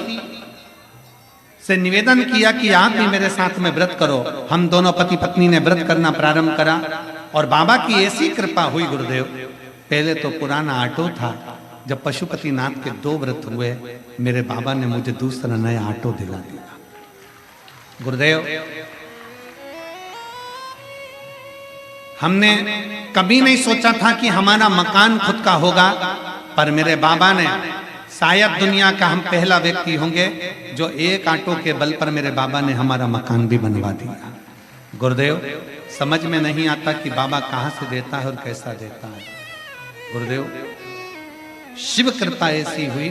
से निवेदन किया कि आप भी मेरे साथ में व्रत करो। हम दोनों पति पत्नी ने व्रत करना प्रारंभ करा और बाबा की ऐसी कृपा हुई। गुरुदेव, पहले तो पुराना ऑटो था, जब पशुपतिनाथ के 2 व्रत हुए मेरे बाबा ने मुझे दूसरा नया ऑटो दिला दिया। गुरुदेव, हमने कभी नहीं सोचा था कि हमारा मकान खुद का होगा, पर मेरे बाबा ने, शायद दुनिया का हम पहला व्यक्ति होंगे जो एक ऑटो के बल पर मेरे बाबा ने हमारा मकान भी बनवा दिया। गुरुदेव, समझ में नहीं आता कि बाबा कहाँ से देता है और कैसा देता है। गुरुदेव, शिव कृपा ऐसी हुई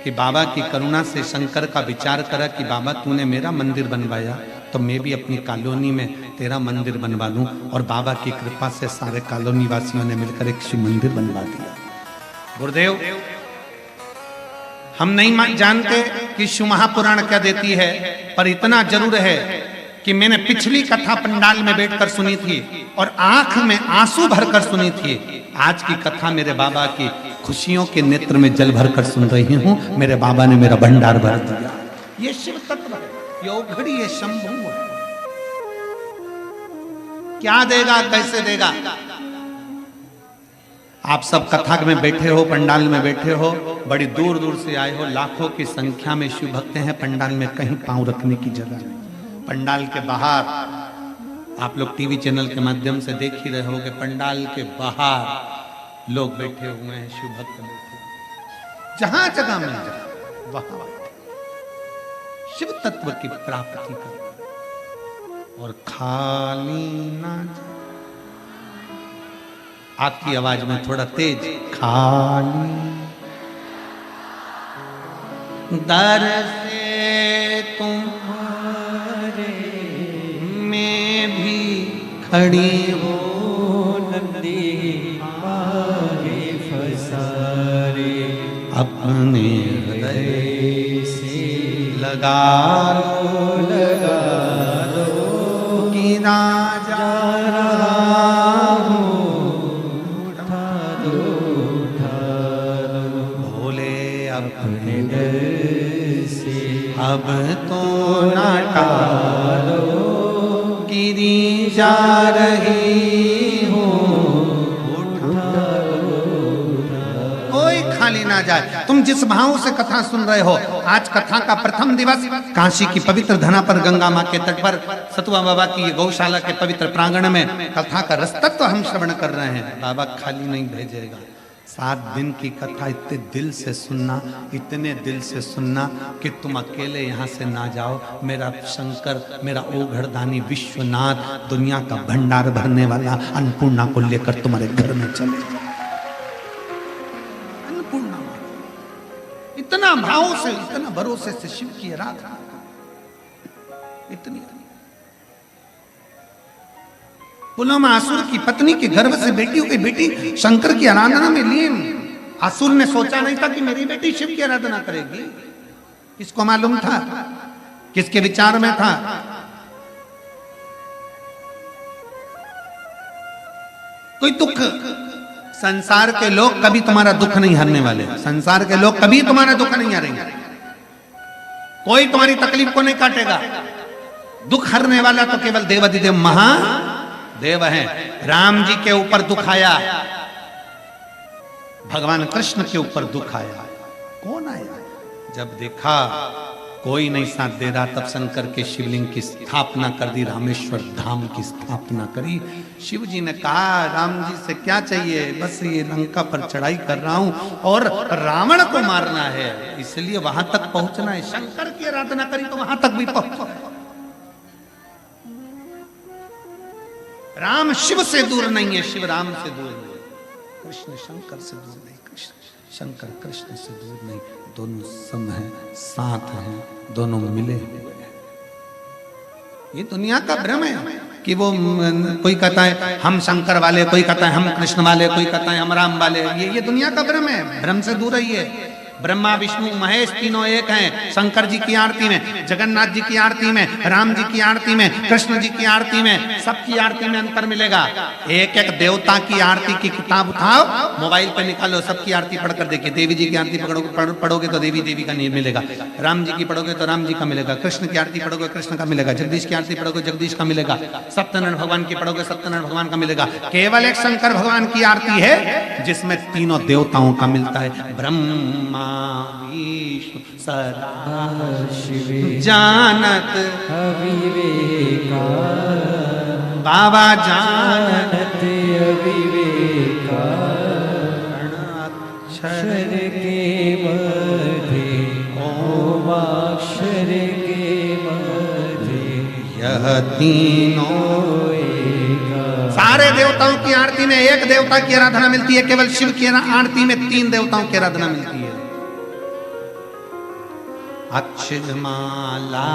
कि बाबा की करुणा से शंकर का विचार करा कि बाबा तूने मेरा मंदिर बनवाया तो मैं भी अपनी कॉलोनी में तेरा मंदिर बनवा लूं, और बाबा की कृपा से सारे कॉलोनी वासियों ने मिलकर एक शिव मंदिर बनवा दिया। गुरुदेव, हम नहीं जानते कि शिव महापुराण क्या देती है, पर इतना जरूर है कि मैंने पिछली कथा पंडाल में बैठकर सुनी थी और आंख में आंसू भरकर सुनी थी। आज की कथा मेरे बाबा की खुशियों के नेत्र में जल भरकर सुन रही हूं। मेरे बाबा ने मेरा भंडार भर दिया। ये शिव तत्व है, ये औघड़ी है, शंभु है। क्या देगा, कैसे देगा? आप सब कथा में बैठे हो, पंडाल में बैठे हो, बड़ी दूर दूर से आए हो, लाखों की संख्या में शिव भक्त हैं। पंडाल में कहीं पांव रखने की जगह नहीं। पंडाल के बाहर आप लोग टीवी चैनल के माध्यम से देख ही रहे हो कि पंडाल के बाहर लोग बैठे हुए हैं, शिव भक्त बैठे हैं। जहां जगह मिल जाए वहां शिव तत्व की प्राप्ति कर और खाली ना जाए। आपकी आवाज में थोड़ा तेज, खाली दर से तुम्हारे में भी खड़ी हो नंदी मारे फसारे अपने हृदय से लगा लो कि राजा अपने दर से अब तो ना टालो, गिरी जा रही हो, कोई खाली ना जाए। तुम जिस भाव से कथा सुन रहे हो, आज कथा का प्रथम दिवस काशी की पवित्र धना पर गंगा माँ के तट पर सतुआ बाबा की गौशाला के पवित्र प्रांगण में कथा का रसतत्व हम श्रवण कर रहे हैं। बाबा खाली नहीं भेजेगा। 7 दिन की कथा इतने दिल से सुनना, इतने दिल से सुनना कि तुम अकेले यहाँ से ना जाओ। मेरा शंकर, मेरा ओघड़दानी विश्वनाथ, दुनिया का भंडार भरने वाला अन्नपूर्णा को लेकर तुम्हारे घर में चले जाओ। अन्नपूर्णा इतना भाव से, इतना भरोसे से शिव की आराधना, इतनी पुलमासुर की पत्नी के गर्भ से बेटी हो गई। बेटी शंकर की आराधना में लीन। असुर ने सोचा नहीं था कि मेरी बेटी शिव की आराधना करेगी। किसको मालूम था? किसके विचार में था? कोई दुख, संसार के लोग कभी तुम्हारा दुख नहीं हरने वाले। संसार के लोग कभी तुम्हारा दुख नहीं हरेंगे। कोई तुम्हारी तकलीफ को नहीं काटेगा। दुख हरने वाला तो केवल देवाधिदेव महादेव है। राम जी के ऊपर दुख आया, भगवान कृष्ण के ऊपर दुख आया। कौन आया? जब देखा कोई नहीं साथ दे रहा, तब शंकर के शिवलिंग की स्थापना कर दी, रामेश्वर धाम की स्थापना करी। शिव जी ने कहा, राम जी से क्या चाहिए? बस ये लंका पर चढ़ाई कर रहा हूं और रावण को मारना है, इसलिए वहां तक पहुंचना है। शंकर की आराधना करी तो वहां तक भी पहुंचा। राम शिव से दूर नहीं है, शिव राम से दूर नहीं, कृष्ण शंकर से दूर नहीं, कृष्ण शंकर कृष्ण से दूर नहीं। दोनों सम हैं, साथ हैं, दोनों मिले हुए हैं। ये दुनिया का भ्रम है कि वो कोई कहता है हम शंकर वाले, कोई कहता है हम कृष्ण वाले, कोई कहता है हम राम वाले। ये दुनिया का भ्रम है। भ्रम से दूर रहिए। ब्रह्मा विष्णु महेश तीनों एक हैं। शंकर जी की आरती में, जगन्नाथ जी की आरती में, राम जी की आरती में, कृष्ण जी की आरती में, सबकी आरती में अंतर मिलेगा। एक एक देवता की आरती की किताब उठाओ, मोबाइल पे निकालो, सबकी आरती पढ़कर देखिए। देवी जी की आरती पढ़ोगे तो देवी देवी का नहीं मिलेगा, राम जी की पढ़ोगे तो राम जी का मिलेगा, कृष्ण की आरती पढ़ोगे कृष्ण का मिलेगा, जगदीश की आरती पढ़ोगे जगदीश का मिलेगा, सत्यनारायण भगवान की पढ़ोगे सत्यनारायण भगवान का मिलेगा। केवल एक शंकर भगवान की आरती है जिसमें तीनों देवताओं का मिलता है। ब्रह्मा विष्णु सदा शिव जानत अविवेका, बाबा जानत अविवेका, अक्षर के मध्य ओमाक्षर के मध्य यह तीनों एका। सारे देवताओं की आरती में एक देवता की आराधना मिलती है, केवल शिव की आरती में 3 देवताओं की आराधना मिलती है। अक्षमाला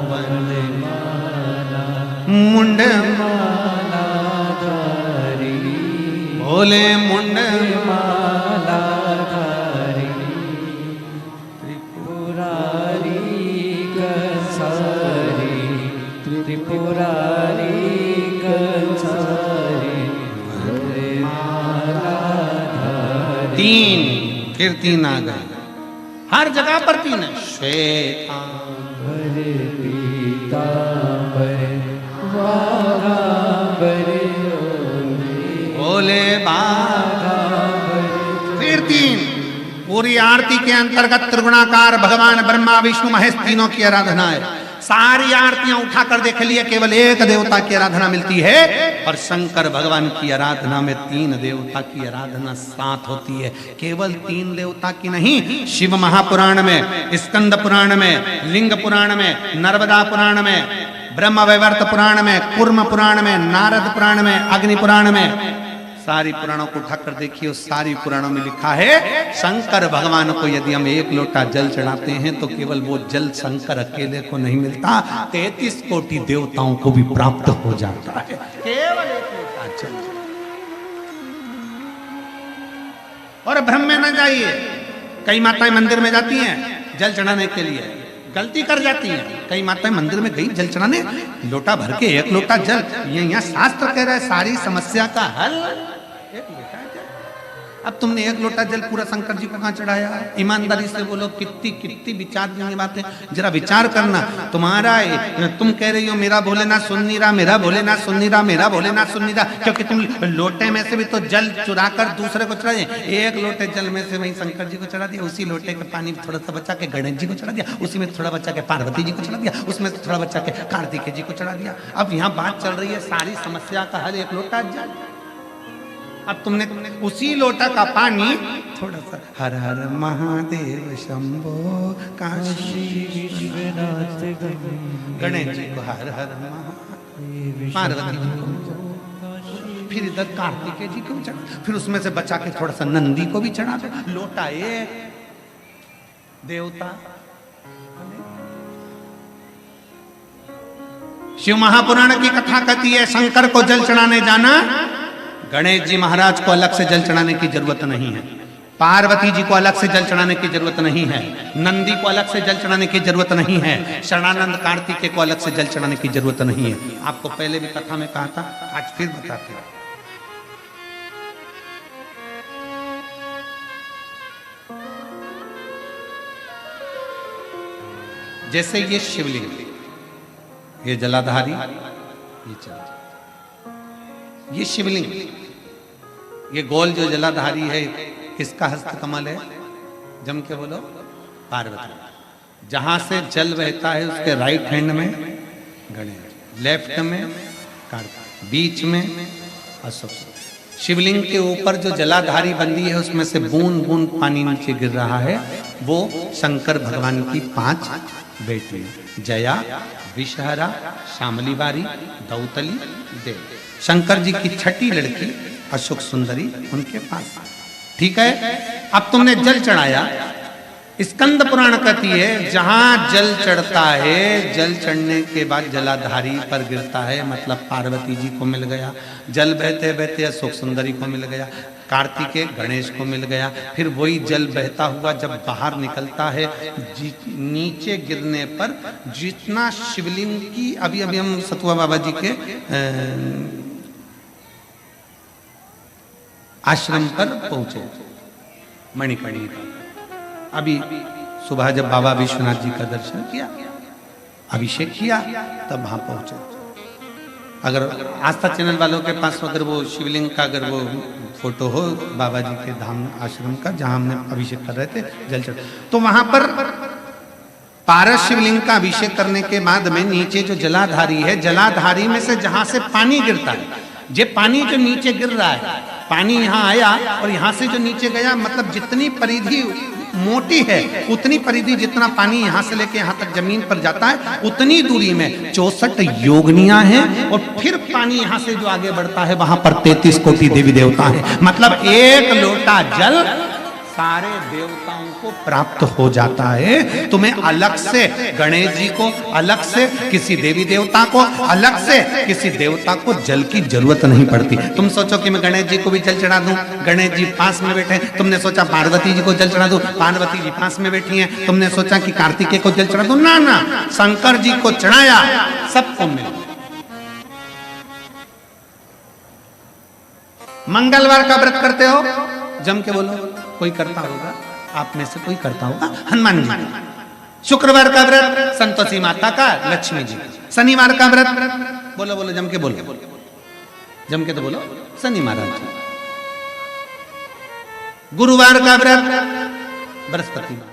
वनमाला मुंड माला धारी, भोले मुंड माला धारी, त्रिपुरारी कंसारी भरे मालाधारी। तीन, फिर तीन आ गए, हर जगह पर तीन है। श्वेतांबर पीतांबर वाघांबर बोले फिर तीन। पूरी आरती के अंतर्गत त्रिगुणाकार भगवान ब्रह्मा विष्णु महेश तीनों की आराधना है। सारी आरतियां उठाकर देख लिए, केवल एक देवता की आराधना मिलती है, और शंकर भगवान की आराधना में तीन देवता की आराधना साथ होती है। केवल तीन देवता की नहीं, शिव महापुराण में, स्कंद पुराण में, लिंग पुराण में, नर्मदा पुराण में, ब्रह्म वैवर्त पुराण में, कूर्म पुराण में, नारद पुराण में, अग्नि पुराण में, सारी पुराणों को उठाकर देखिए, उस सारी पुराणों में लिखा है शंकर भगवान को यदि हम एक लोटा जल चढ़ाते हैं तो केवल वो जल शंकर अकेले को नहीं मिलता, 33 कोटि देवताओं को भी प्राप्त हो जाता है। केवल एक लोटा जल। और भ्रम में न जाइए। कई माताएं मंदिर में जाती हैं जल चढ़ाने के लिए, गलती कर जाती हैं। कई माताएं मंदिर में गई जल चढ़ाने, लोटा भर के एक लोटा जल, ये यहाँ शास्त्र कह रहा है सारी समस्या का हल एक लोटा जल। अब तुमने एक लोटा जल पूरा शंकर जी को कहाँ चढ़ाया? ईमानदारी से बोलो, कितनी कितनी विचार की बातें, जरा विचार करना। तुम्हारा तुम कह रही हो मेरा भोलेनाथ सुन नहीं रहा, मेरा भोलेनाथ सुन नहीं रहा, मेरा भोलेनाथ सुन नहीं रहा, क्योंकि तुम लोटे में से भी तो जल चुरा कर दूसरे को चढ़ा दिया। एक लोटे जल में से वही शंकर जी को चढ़ा दिया, उसी लोटे का पानी थोड़ा सा बचा के गणेश जी को चढ़ा दिया, उसी में थोड़ा बचा के पार्वती जी को चढ़ा दिया, उसमें थोड़ा बचा के कार्तिकेय जी को चढ़ा दिया। अब यहाँ बात चल रही है सारी समस्या का हल एक लोटा जल। अब तुमने उसी लोटा का पानी थोड़ा सा हर हर महादेव शंभो काशी विश्वनाथ गणेश जी को हर हर महादेव, पार्वती जी को, फिर इधर कार्तिकेय जी को भी चढ़ा, फिर उसमें से बचा के थोड़ा सा नंदी को भी चढ़ा दो। लोटा एक देवता। शिव महापुराण की कथा कहती है शंकर को जल चढ़ाने जाना, गणेश जी महाराज को अलग से जल चढ़ाने की जरूरत नहीं है, पार्वती जी को अलग से जल चढ़ाने की जरूरत नहीं है, नंदी को अलग से जल चढ़ाने की जरूरत नहीं है, शरणानंद कार्तिकेय को अलग से जल चढ़ाने की जरूरत नहीं है। आपको पहले भी कथा में कहा था, आज फिर बताते हैं। जैसे ये शिवलिंग, ये जलाधारी, ये शिवलिंग, ये गोल जो जलाधारी है, किसका हस्त कमल है? जम के बोलो, पार्वती। जहां से जल बहता है उसके राइट हैंड में गणेश, लेफ्ट में कार्तिक, बीच में अशोक। शिवलिंग के ऊपर जो जलाधारी बंदी है उसमें से बूंद बूंद पानी नीचे गिर रहा है, वो शंकर भगवान की 5 बेटी, जया, विषहरा, शामली बारी, दौतली, देव। शंकर जी की छठी लड़की अशोक सुंदरी उनके पास। ठीक है, अब तुमने जल चढ़ाया। स्कंद पुराण कहती है जहां जल चढ़ता है, जल चढ़ने के बाद जलाधारी पर गिरता है, मतलब पार्वती जी को मिल गया। जल बहते बहते अशोक सुंदरी को मिल गया, कार्तिकेय गणेश को मिल गया। फिर वही जल बहता हुआ जब बाहर निकलता है, नीचे गिरने पर जितना शिवलिंग की, अभी हम सतुआ बाबा जी के आश्रम पर पहुंचे, मणिकर्णी पर। अभी सुबह जब बाबा विश्वनाथ जी का दर्शन किया, अभिषेक किया, तब वहां पहुंचे। अगर आस्था चैनल वालों के पास अगर वो शिवलिंग का अगर वो फोटो हो बाबा जी के धाम आश्रम का, जहां हमने अभिषेक कर रहे थे जल चढ़, तो वहां पर पारस शिवलिंग का अभिषेक करने के बाद में नीचे जो जलाधारी है, जलाधारी में से जहां से पानी गिरता है, ये पानी जो नीचे गिर रहा है, पानी यहाँ आया और यहाँ से जो नीचे गया, मतलब जितनी परिधि मोटी है उतनी परिधि, जितना पानी यहाँ से लेके यहाँ तक जमीन पर जाता है, उतनी दूरी में 64 योगनियां हैं, और फिर पानी यहाँ से जो आगे बढ़ता है वहां पर 33 कोटि देवी देवता हैं। मतलब एक लोटा जल सारे देवताओं को प्राप्त हो जाता है। तुम्हें अलग से गणेश जी को, अलग से किसी देवी देवता को, अलग से किसी देवता को जल की जरूरत नहीं पड़ती। तुम सोचो कि मैं गणेश जी को भी जल चढ़ा दूं, गणेश जी पास में बैठे। तुमने सोचा पार्वती जी को जल चढ़ा दूं, पार्वती जी पास में बैठी हैं। तुमने सोचा कि कार्तिकेय को जल चढ़ा दूं, ना ना, शंकर जी को चढ़ाया, सबको मिल जाए। मंगलवार का व्रत करते हो, जम के बोलो, कोई करता होगा आप में से, कोई करता होगा, हनुमान जी। शुक्रवार का व्रत संतोषी माता का, लक्ष्मी जी। शनिवार का व्रत बोलो बोलो, जम के बोलो, जम के तो बोलो, शनि महाराज जी। गुरुवार का व्रत बृहस्पति माता।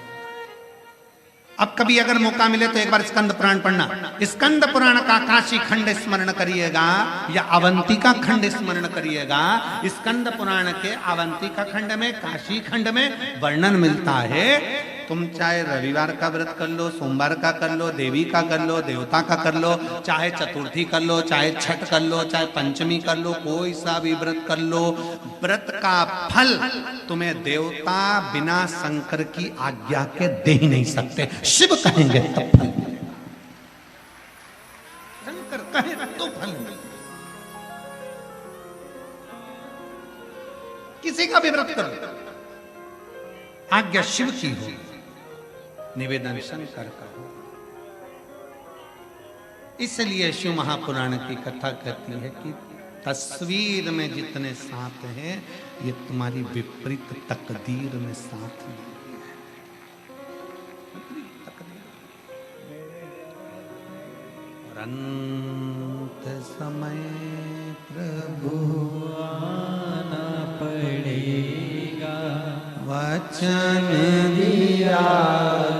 अब कभी अगर मौका मिले तो एक बार स्कंद पुराण पढ़ना। स्कंद पुराण का काशी खंड स्मरण करिएगा या अवंतिका खंड स्मरण करिएगा। स्कंद पुराण के अवंतिका खंड में, काशी खंड में वर्णन मिलता है। तुम चाहे रविवार का व्रत कर लो, सोमवार का कर लो, देवी का कर लो, देवता का कर लो, चाहे चतुर्थी कर लो, चाहे छठ कर लो, चाहे पंचमी कर लो, कोई सा भी व्रत कर लो, व्रत का फल तुम्हें देवता बिना शंकर की आज्ञा के दे ही नहीं सकते। शिव कहेंगे तब फल, शंकर कहे तो फल। किसी का भी व्रत करो, आज्ञा शिव की हो, निवेदन शंकर का हो। इसलिए शिव महापुराण की कथा कहती है कि तस्वीर में जितने साथ हैं, ये तुम्हारी विपरीत तकदीर में साथ नहीं है। और अंत समय प्रभु आना पड़ेगा, वचन दिया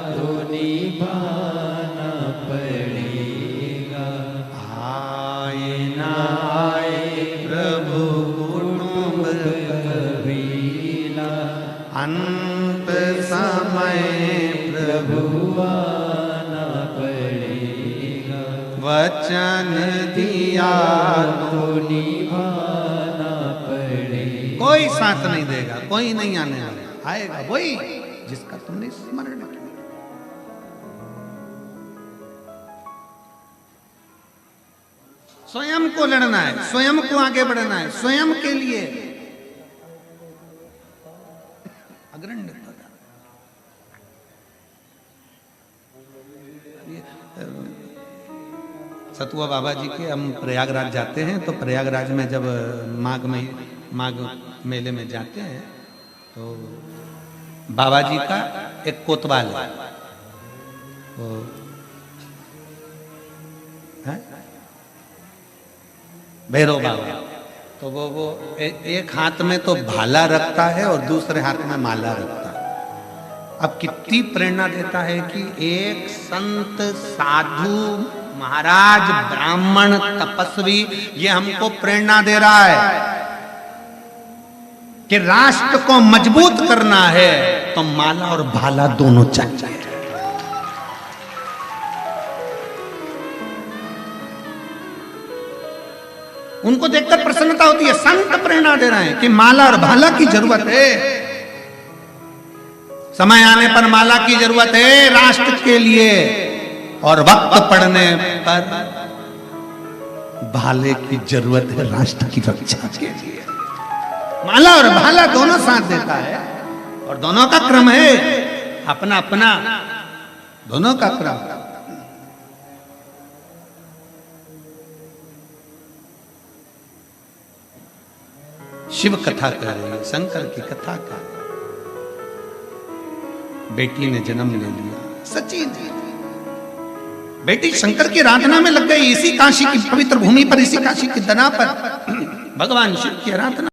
तो निभाना पड़ेगा। आए ना आए प्रभु कुटुंब कबीला, अंत समय प्रभु आना पड़ेगा, वचन दिया तो निभाना पड़ेगा। कोई साथ नहीं देगा, कोई नहीं आने वाला, आएगा वही जिसका तुमने स्मरण किया। स्वयं को लड़ना है, स्वयं को आगे बढ़ना है, स्वयं के लिए अग्रणी। सतुआ बाबा जी के हम प्रयागराज जाते हैं, तो प्रयागराज में जब माघ मेले में जाते हैं तो बाबा जी का एक कोतवाल है, वो है भैरव बाबा। तो वो एक हाथ में तो भाला रखता है और दूसरे हाथ में माला रखता है। अब कितनी प्रेरणा देता है कि एक संत, साधु, महाराज, ब्राह्मण, तपस्वी ये हमको प्रेरणा दे रहा है कि राष्ट्र को मजबूत करना है तो माला और भाला दोनों चाहिए। उनको देखकर प्रसन्नता होती है। संत प्रेरणा दे रहे हैं कि माला और भाला की जरूरत है, समय आने पर माला की जरूरत है राष्ट्र के लिए, और वक्त पड़ने पर भाले की जरूरत है राष्ट्र की रक्षा के लिए। माला और भाला दोनों साथ देता है, और दोनों का क्रम है अपना अपना, दोनों का क्रम। शिव कथा कह रही है, शंकर की कथा का। बेटी ने जन्म ले लिया, सच्ची बेटी शंकर की आराधना में लग गई। इसी काशी की पवित्र भूमि पर, इसी काशी की दना पर भगवान शिव की आराधना